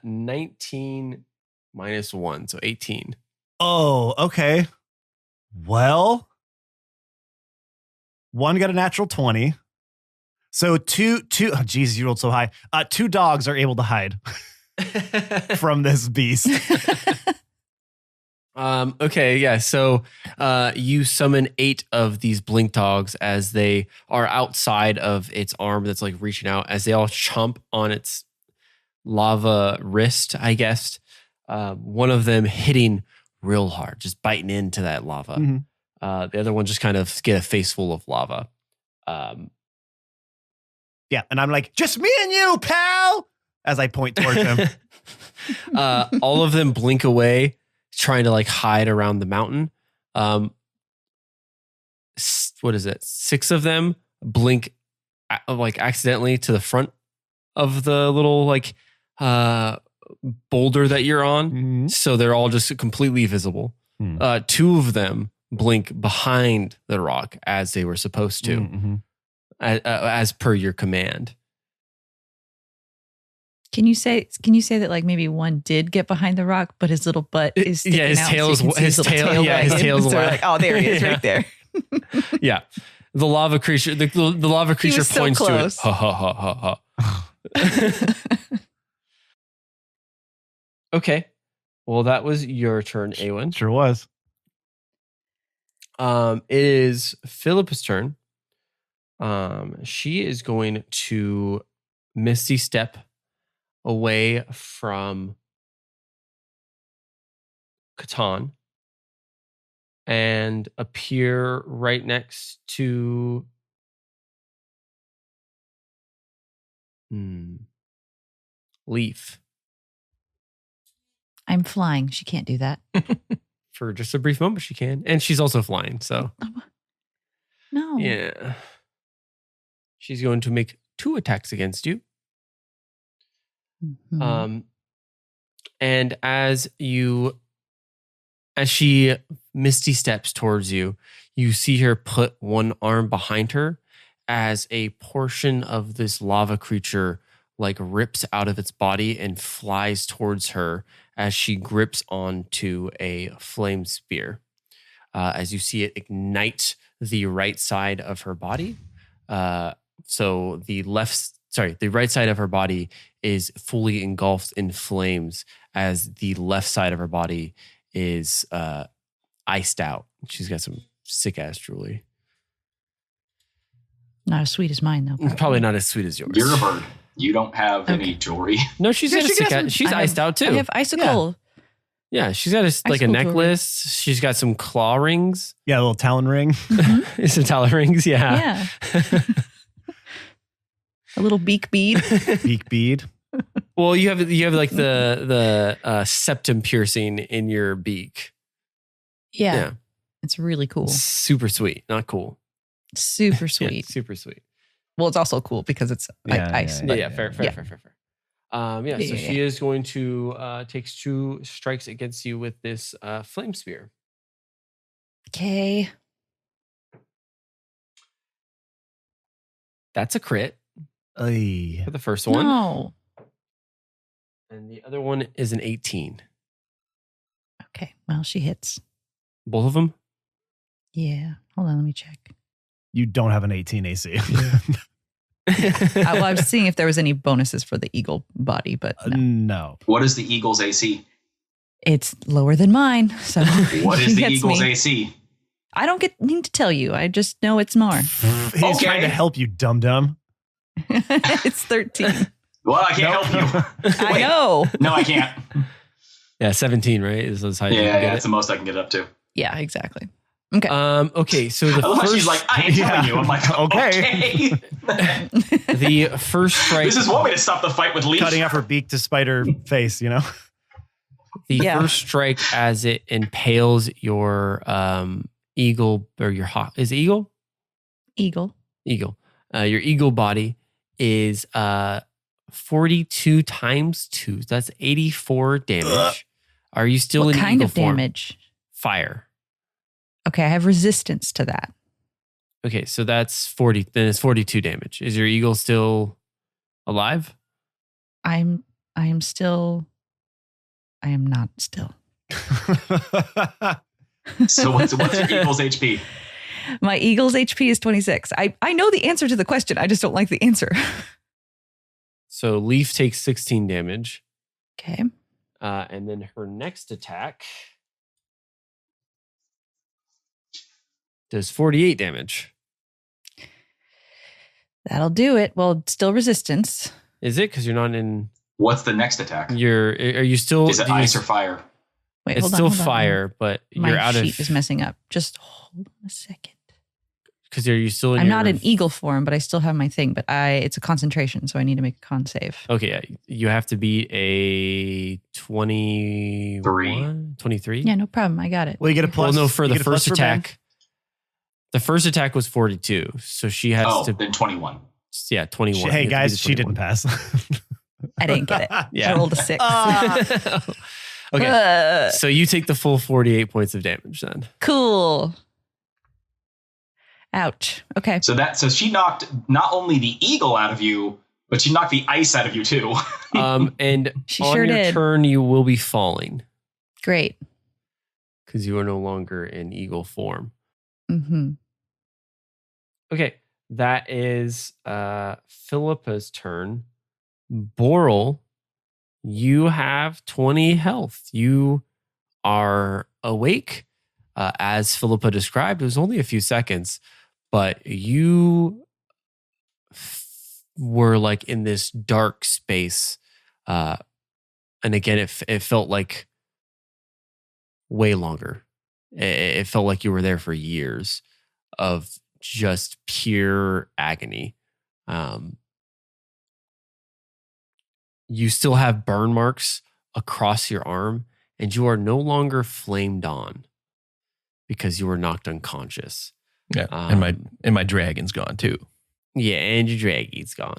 19 minus 1, so 18. Oh, okay. Well, one got a natural 20. So two, oh, Jesus, you rolled so high. 2 dogs are able to hide from this beast. Okay, yeah. So you summon 8 of these blink dogs as they are outside of its arm that's like reaching out, as they all chomp on its lava wrist, I guess. One of them hitting real hard, just biting into that lava. Mhm. The other one just kind of get a face full of lava. Yeah, and I'm like, just me and you, pal, as I point towards him. All of them blink away, trying to like hide around the mountain. What is it? 6 of them blink like accidentally to the front of the little like boulder that you're on. Mm-hmm. So they're all just completely visible. 2 of them blink behind the rock as they were supposed to, Mm-hmm. as per your command. Can you say that like maybe one did get behind the rock, but his little butt is sticking his out, tail so you is can see his little tail. Yeah, his wagging. tail's So we're wag- like, oh, there he is, Yeah. right there. Yeah, the lava creature. The lava creature was so points close. to it. Ha ha ha ha ha. Okay. Well, that was your turn, Awen. Sure was. It is Philippa's turn. She is going to Misty Step away from Katon and appear right next to Leaf I'm flying. She can't do that. for just a brief moment. She can, and she's also flying. So No. yeah, she's going to make 2 attacks against you. Mhm. And as she misty steps towards you, you see her put one arm behind her as a portion of this lava creature like rips out of its body and flies towards her as she grips onto a flame spear. As you see it ignite the right side of her body. So the right side of her body is fully engulfed in flames as the left side of her body is iced out. She's got some sick ass jewelry. Not as sweet as mine, though. Probably not as sweet as yours. You're a bird. You don't have any jewelry. No, she's got a sick ass. She's iced out too. I have icicle. Yeah, she's got like a Icicle necklace. She's got some claw rings. Yeah, a little talon ring. Some talon rings. Yeah. Yeah. A little beak bead. Beak bead. Well, you have like the septum piercing in your beak. Yeah. It's really cool. Super sweet, not cool. Super Yeah, sweet. super sweet. Well, it's also cool because it's ice. but- Fair. Yeah, So she is going to takes 2 strikes against you with this flame spear. Okay. That's a crit Ay. for the first one, No. and the other one is an 18. Okay. Well, she hits. Both of them. Yeah. Hold on. Let me check. You don't have an 18 AC. Well, I was seeing if there was any bonuses for the eagle body, but no. No. What is the Eagle's AC? It's lower than mine. So What he is the gets Eagle's me. AC? I don't need to tell you. I just know it's more. He's Okay. trying to help you, dum-dum. It's 13. Well, I can't Nope. help you. I Wait. know. No, I can't. Yeah, 17. Right? Is as high as you Yeah, can get that's the most I can get up to. Yeah, exactly. Okay. Okay, so the Otherwise, first, she's like, I ain't telling you. I'm like, Okay. okay. the first strike, This is one way to stop the fight with Leaf. Cutting off her beak to spite her face, you know? the Yeah. first strike as it impales your eagle or your hawk. Is it eagle? Eagle. Eagle. Your eagle body is 42 times 2. That's 84 damage. Are you still What in kind eagle of form? damage? Fire. Okay, I have resistance to that. Okay, so that's 40. Then it's 42 damage. Is your eagle still alive? I am not still. So what's your Eagle's HP? My eagle's HP is 26. I know the answer to the question. I just don't like the answer. So Leaf takes 16 damage. Okay. And then her next attack does 48 damage. That'll do it. Well, it's still resistance. Is it? Because you're not in. What's the next attack? Are you still? Is it do you- ice or fire? Wait, It's hold on, still hold on. fire, but My you're out sheet of. is messing up. Just hold on a second. Because are you still in I'm your... not in eagle form, but I still have my thing. But it's a concentration, so I need to make a con save. Okay, yeah. You have to beat a 21? 23? Yeah, no problem. I got it. Well, you get a plus. Well, no, for you the get a plus first for Ben. attack. The first attack was 42. So she has to... then 21. Yeah, 21. Hey You have to guys, beat she the didn't 21. pass. I didn't get it. Yeah. I rolled a 6. Okay. So you take the full 48 points of damage then. Cool. Ouch. Okay. So she knocked not only the eagle out of you, but she knocked the ice out of you too. And She on sure your did. turn, you will be falling Great. because you are no longer in eagle form. Mm-hmm. Okay. That is Philippa's turn. Boral, you have 20 health. You are awake. As Philippa described, it was only a few seconds, but you were like in this dark space. And again, it felt like way longer. It felt like you were there for years of just pure agony. You still have burn marks across your arm, and you are no longer flamed on because you were knocked unconscious. Yeah, and my dragon's gone too. Yeah, and your draggy's gone.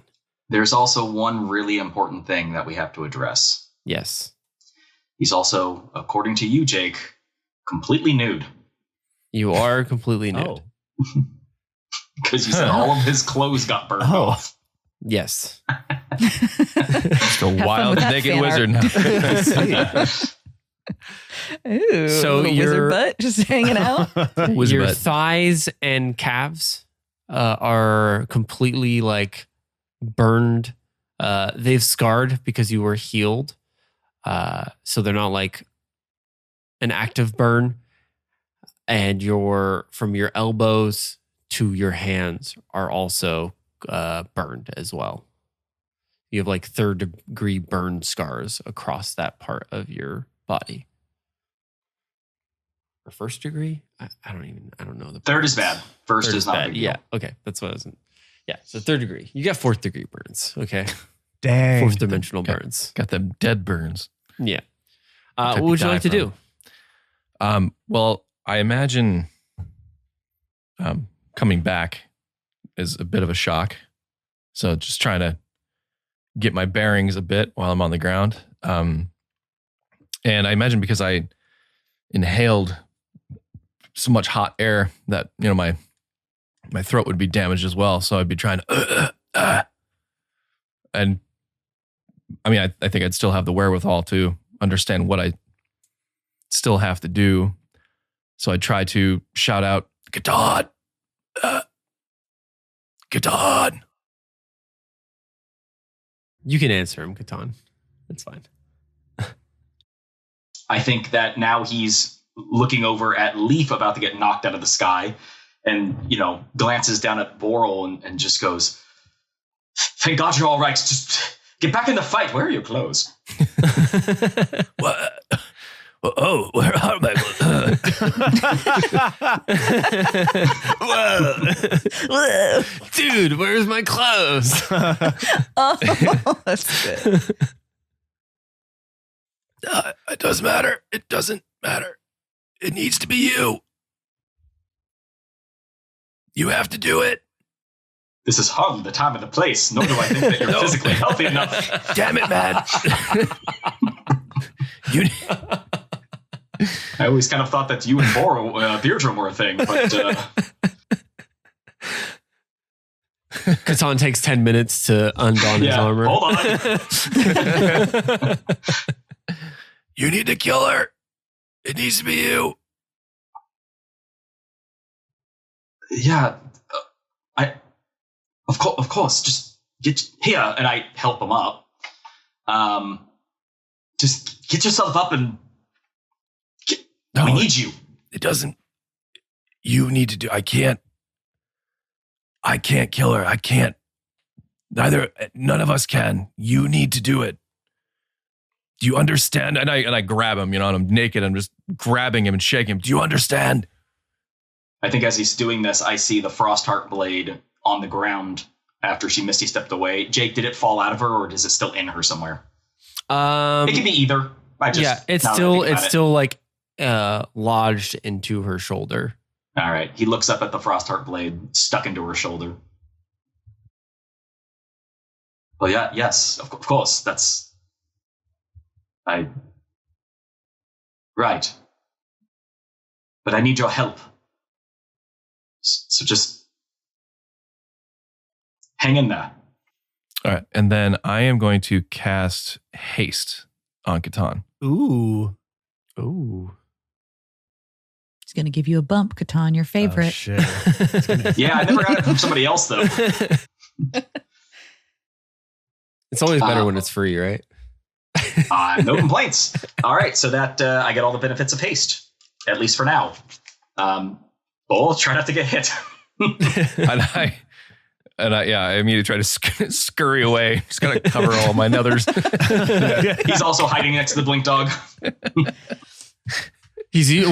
There's also one really important thing that we have to address. Yes. He's also, according to you, Jake, completely nude. You are completely nude. Oh. Because you said all of his clothes got burned off. Yes. Just a wild with that naked fan wizard now. Ooh, So little you're- wizard butt just hanging out. Wizard Your butt. thighs and calves are completely like burned. They've scarred because you were healed. So they're not like an active burn. And from your elbows to your hands are also burned as well. You have like 3rd degree burn scars across that part of your body. Or 1st degree? I don't know. Third is bad. First Third is not a big deal. Yeah. Okay. That's what I was. Yeah. So 3rd degree. You got 4th degree burns. Okay. Dang. 4th dimensional burns. Got them dead burns. Yeah. type What you would you die like to from. do? Well, I imagine coming back is a bit of a shock. So just trying to get my bearings a bit while I'm on the ground. And I imagine because I inhaled so much hot air that, my throat would be damaged as well. So I'd be trying to, and I mean, I think I'd still have the wherewithal to understand what I still have to do. So I try to shout out, Katon! Katon! You can answer him, Katon. That's fine. I think that now he's looking over at Leaf about to get knocked out of the sky and, glances down at Boral and just goes, thank God you're all right. Just get back in the fight. Where are your clothes? What? Oh, where are my Whoa. Dude, where's my clothes? Oh, that's good. It doesn't matter. It doesn't matter. It needs to be you. You have to do it. This is hardly the time or the place, nor do I think that you're physically healthy enough. Damn it, man. You. I always kind of thought that you and Beardrum were a thing, but Katon takes 10 minutes to undon his armor. hold on. You need to kill her. It needs to be you. Yeah, of course, just get here, and I help him up. Just get yourself up and we need you. It doesn't. You need to do. I can't kill her. I can't. None of us can. You need to do it. Do you understand? And I grab him, and I'm naked. I'm just grabbing him and shaking him. Do you understand? I think as he's doing this, I see the Frostheart blade on the ground after she Misty stepped away. Jake, did it fall out of her, or is it still in her somewhere? It could be either. It's still like lodged into her shoulder. All right. He looks up at the Frostheart blade stuck into her shoulder. Well, yeah, yes, of course. Right. But I need your help. So just hang in there. All right. And then I am going to cast haste on Katon. Ooh. It's going to give you a bump, Katon, your favorite. Oh, shit. Yeah, I never got it from somebody else, though. It's always better when it's free, right? No complaints. All right, so that I get all the benefits of haste, at least for now. Bull, try not to get hit. I immediately try to scurry away. Just gotta cover all my nethers. He's also hiding next to the blink dog. He's using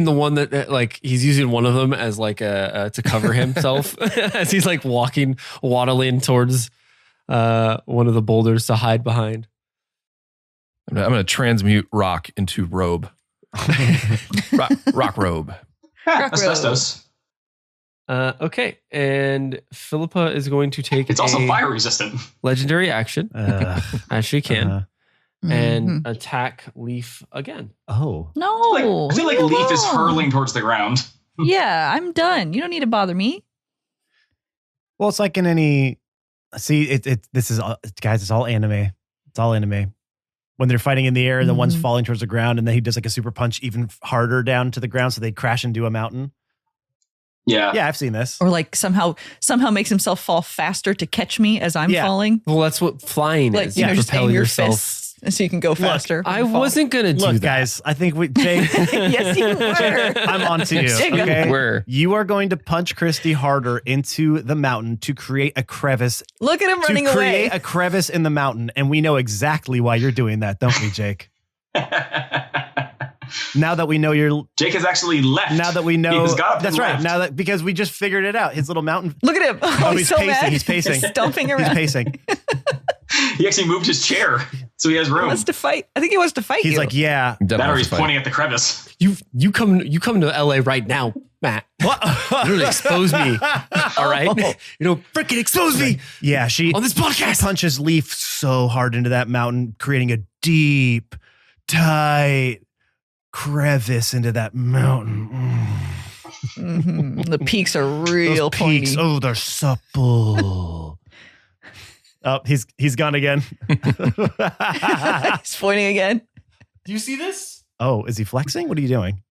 the one that he's using one of them as like to cover himself as he's like waddling towards one of the boulders to hide behind. I'm gonna transmute rock into robe. rock robe. Asbestos. Okay, and Philippa is going to take. It's also fire resistant. Legendary action as she can, and Mhm. attack Leaf again. Oh. No. I feel like leave me Leaf is alone. hurling towards the ground. Yeah, I'm done. You don't need to bother me. Well, it's like in any. See, this is guys. It's all anime. It's all anime. When they're fighting in the air and the one's Mhm. falling towards the ground, and then he does like a super punch even harder down to the ground, so they crash into a mountain. Yeah. Yeah, I've seen this. Or like somehow makes himself fall faster to catch me as I'm Yeah. falling. Well, that's what flying Like, is. you know, just propel aim your yourself. fists so you can go faster. I wasn't gonna do Look, that. guys, I think Jake. Yes, you were. I'm on to you. Jake, Okay, Where? you are going to punch Christy harder into the mountain to create a crevice. Look at him running to create away. a crevice in the mountain, and we know exactly why you're doing that, don't we, Jake? Now that we know you're. Jake has actually left. Now that we He know. has got up That's and right. left. Now that because we just figured it out. His little mountain. Look at him. Oh, he's so pacing. mad. He's pacing. He's stomping around. He's pacing. He actually moved his chair so he has He room. wants to fight. I think he wants to fight He's you. like, yeah. That or he's pointing at the crevice. You come to LA right now, Matt. What? You're gonna expose me. All right. Freaking expose me Yeah, she on this podcast. punches Leaf so hard into that mountain, creating a deep, tight crevice into that mountain. Mhm. The peaks are real Those peaks, pointy. oh, they're supple. Oh, he's gone again. He's pointing again. Do you see this? Oh, is he flexing? What are you doing?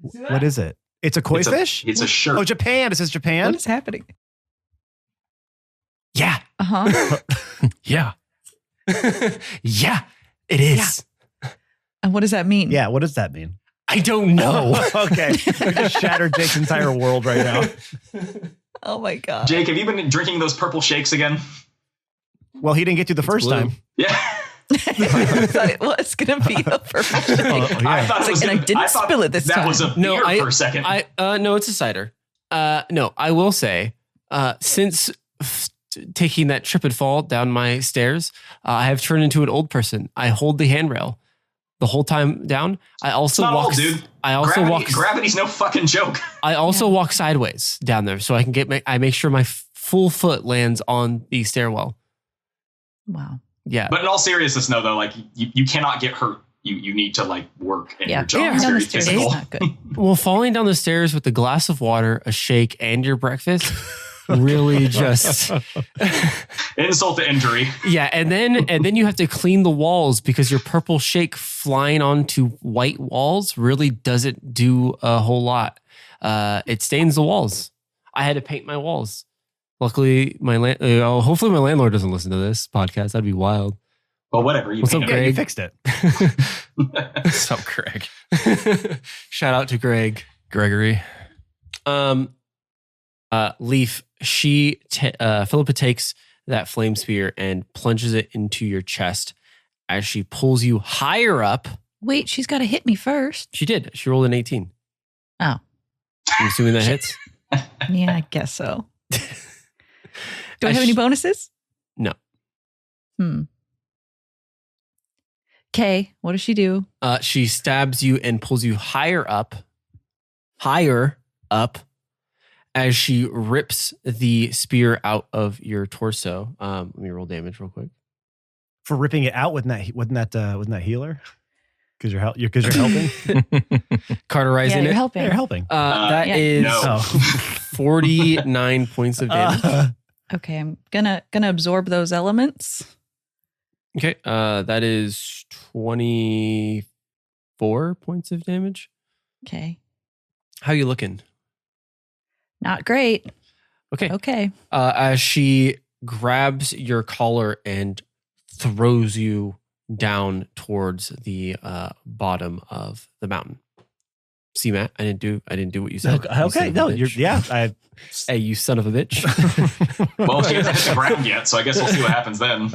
What is it? It's a koi fish? It's a shirt. Oh, Japan. It says Japan. What is happening? Yeah. Uh-huh. Yeah. Yeah, it is. And what does that mean? Yeah, what does that mean? I don't know. Okay. We just shattered Jake's entire world right now. Oh my God. Jake, have you been drinking those purple shakes again? Well, he didn't get to the first blue. time. Yeah. I thought it was going to be a purple shake. I thought It's it was like, and I gonna- didn't thought spill it this that time. was a No, beer for a second. No, it's a cider. No, I will say, since taking that trip and fall down my stairs, I have turned into an old person. I hold the handrail the whole time down. I also It's not walk. old, dude. I also walk. Gravity's no fucking joke. I also walk sideways down there, so I can I make sure my full foot lands on the stairwell. Wow. Yeah. But in all seriousness, no, though, like you cannot get hurt. You need to like work and Yeah, your job yeah, is down very the stairs physical. is not good. Well, falling down the stairs with a glass of water, a shake, and your breakfast really just Insult to injury. yeah. And then you have to clean the walls because your purple shake flying onto white walls really doesn't do a whole lot. It stains the walls. I had to paint my walls. Luckily, hopefully my landlord doesn't listen to this podcast. That'd be wild. But whatever. You What's up, painted Yeah, it. you Greg? fixed it. What's up, Greg? Shout out to Greg. Gregory. Leaf, Philippa takes that flame spear and plunges it into your chest as she pulls you higher up. Wait, she's got to hit me first. She did. She rolled an 18. Oh. I'm assuming that hits. Yeah, I guess so. Do I have any bonuses? No. Okay, what does she do? She stabs you and pulls you higher up, as she rips the spear out of your torso. Let me roll damage real quick. For ripping it out, wasn't that healer? Because you're helping. Cauterizing Yeah, you're it. helping. You're helping. That Yeah. is No. 49 points of damage. Okay, I'm gonna absorb those elements. Okay, that is 24 points of damage. Okay, How you looking? not great. Okay. Okay, As she grabs your collar and throws you down towards the bottom of the mountain. See, Matt, I didn't do what you said. You son Okay. of a No, bitch. Hey, you son of a bitch. Well, she hasn't hit the ground yet, so I guess we'll see what happens then.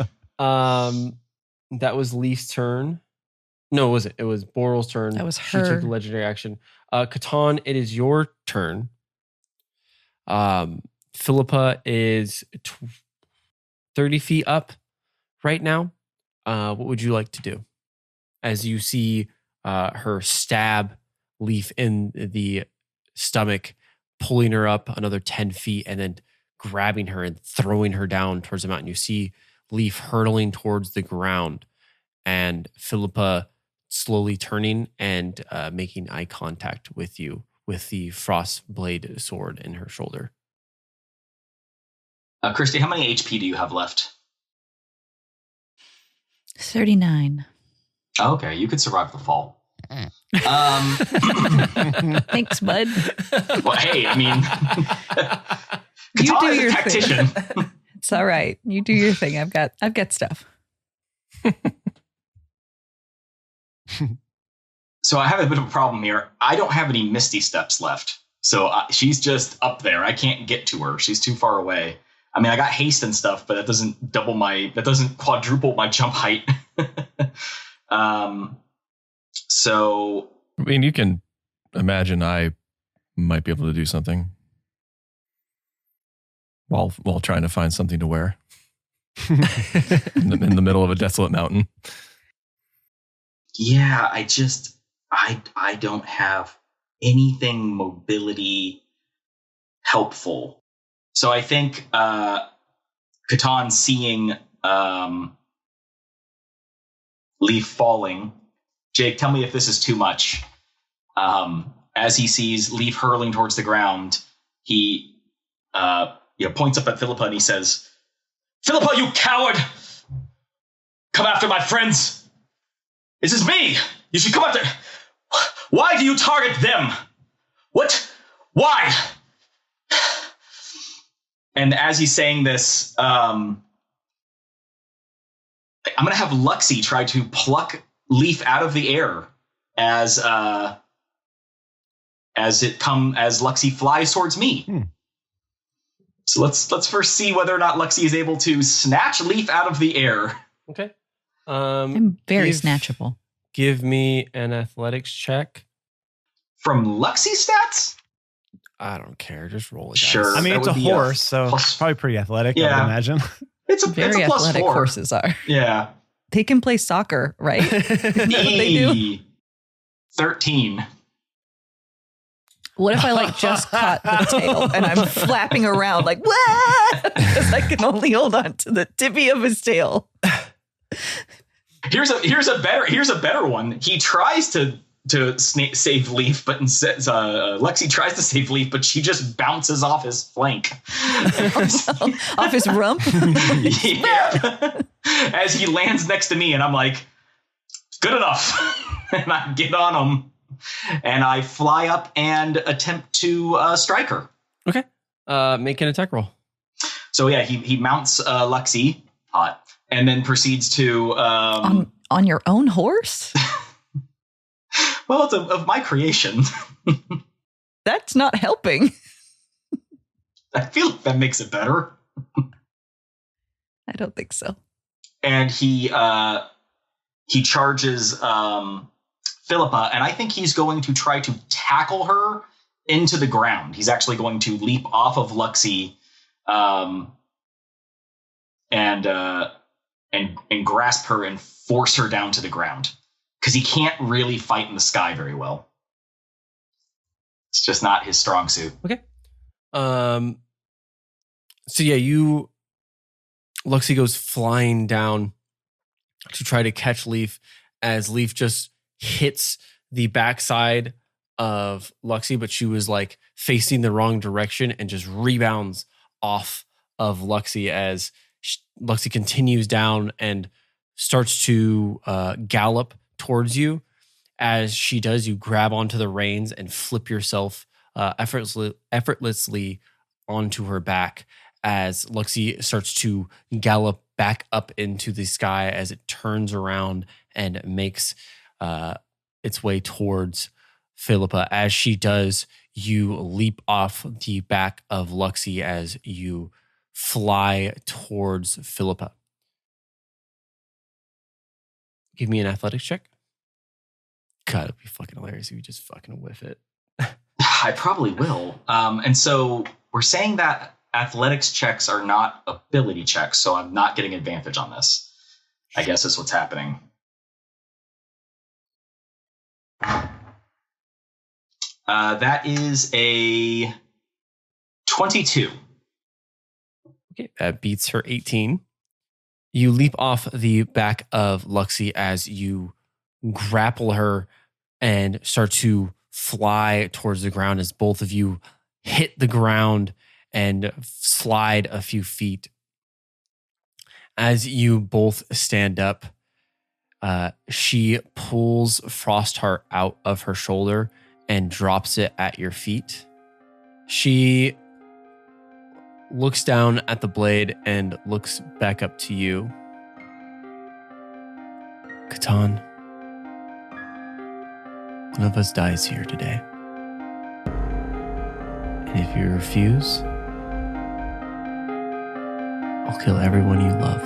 That was Leaf's turn. No, was it? It was Boral's turn. That was She her. took the legendary action. Katon, it is your turn. Philippa is 30 feet up right now. What would you like to do? As you see her stab Leaf in the stomach, pulling her up another 10 feet, and then grabbing her and throwing her down towards the mountain. You see Leaf hurtling towards the ground, and Philippa slowly turning and making eye contact with you with the frost blade sword in her shoulder. Christy, how many HP do you have left? 39. Oh, okay, you could survive the fall. Thanks, bud. Well, hey, I mean, You Katon do is a your tactician. thing. It's all right. You do your thing. I've got stuff. So I have a bit of a problem here. I don't have any Misty Steps left. So she's just up there. I can't get to her. She's too far away. I mean, I got haste and stuff, but that doesn't quadruple my jump height. So I mean, you can imagine I might be able to do something while trying to find something to wear in the middle of a desolate mountain. yeah, I don't have anything mobility helpful. So I think Katon seeing Leaf falling. Jake, tell me if this is too much. As he sees Leaf hurling towards the ground, he points up at Philippa and he says, "Philippa, you coward! Come after my friends! This is me! You should come after... Why do you target them? What? Why?" And as he's saying this, I'm going to have Luxie try to pluck Leaf out of the air as Luxie flies towards me. So let's first see whether or not Luxie is able to snatch Leaf out of the air. Okay. I'm very snatchable. Give me an athletics check. From Luxie stats? I don't care. Just roll it. Sure. I mean, That it's a would be horse, so plus- probably pretty athletic, I Yeah. would imagine. It's a Very plus athletic 4. horses are. Yeah. They can play soccer, right? Isn't that what they do? 13. What if I just caught the tail and I'm flapping around like, what? Because I can only hold on to the tippy of his tail. Here's a better one. He tries to save Leaf, but instead Lexi tries to save Leaf, but she just bounces off his flank. Off his rump. Yeah. As he lands next to me, and I'm like, good enough. And I get on him, and I fly up and attempt to strike her. Okay. Make an attack roll. So yeah, he mounts Lexi, hot, and then proceeds to On your own horse? well, it's of my creation. That's not helping. I feel like that makes it better. I don't think so. And he charges Philippa, and I think he's going to try to tackle her into the ground. He's actually going to leap off of Luxie, and grasp her and force her down to the ground, because he can't really fight in the sky very well. It's just not his strong suit. Okay. So yeah, Luxie goes flying down to try to catch Leaf, as Leaf just hits the backside of Luxie, but she was like facing the wrong direction and just rebounds off of Luxie as Luxie continues down and starts to gallop towards you. As she does, you grab onto the reins and flip yourself effortlessly onto her back as Luxie starts to gallop back up into the sky as it turns around and makes its way towards Philippa. As she does, you leap off the back of Luxie as you fly towards Philippa. Give me an athletics check. God, it'd be fucking hilarious if you just fucking whiff it. I probably will. And so we're saying that athletics checks are not ability checks, so I'm not getting advantage on this, I guess is what's happening. That is a 22. Okay, that beats her 18. You leap off the back of Luxie as you grapple her and start to fly towards the ground as both of you hit the ground and slide a few feet. As you both stand up, she pulls Frostheart out of her shoulder and drops it at your feet. She looks down at the blade and looks back up to you. Katon, one of us dies here today. And if you refuse, I'll kill everyone you love.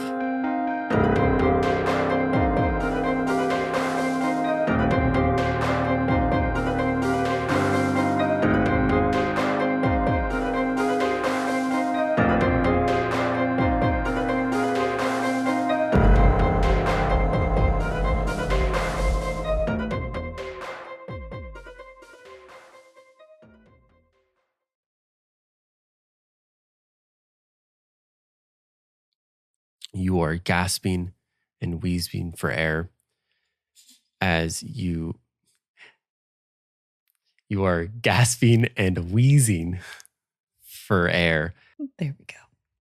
You are gasping and wheezing for air as you are gasping and wheezing for air There we go.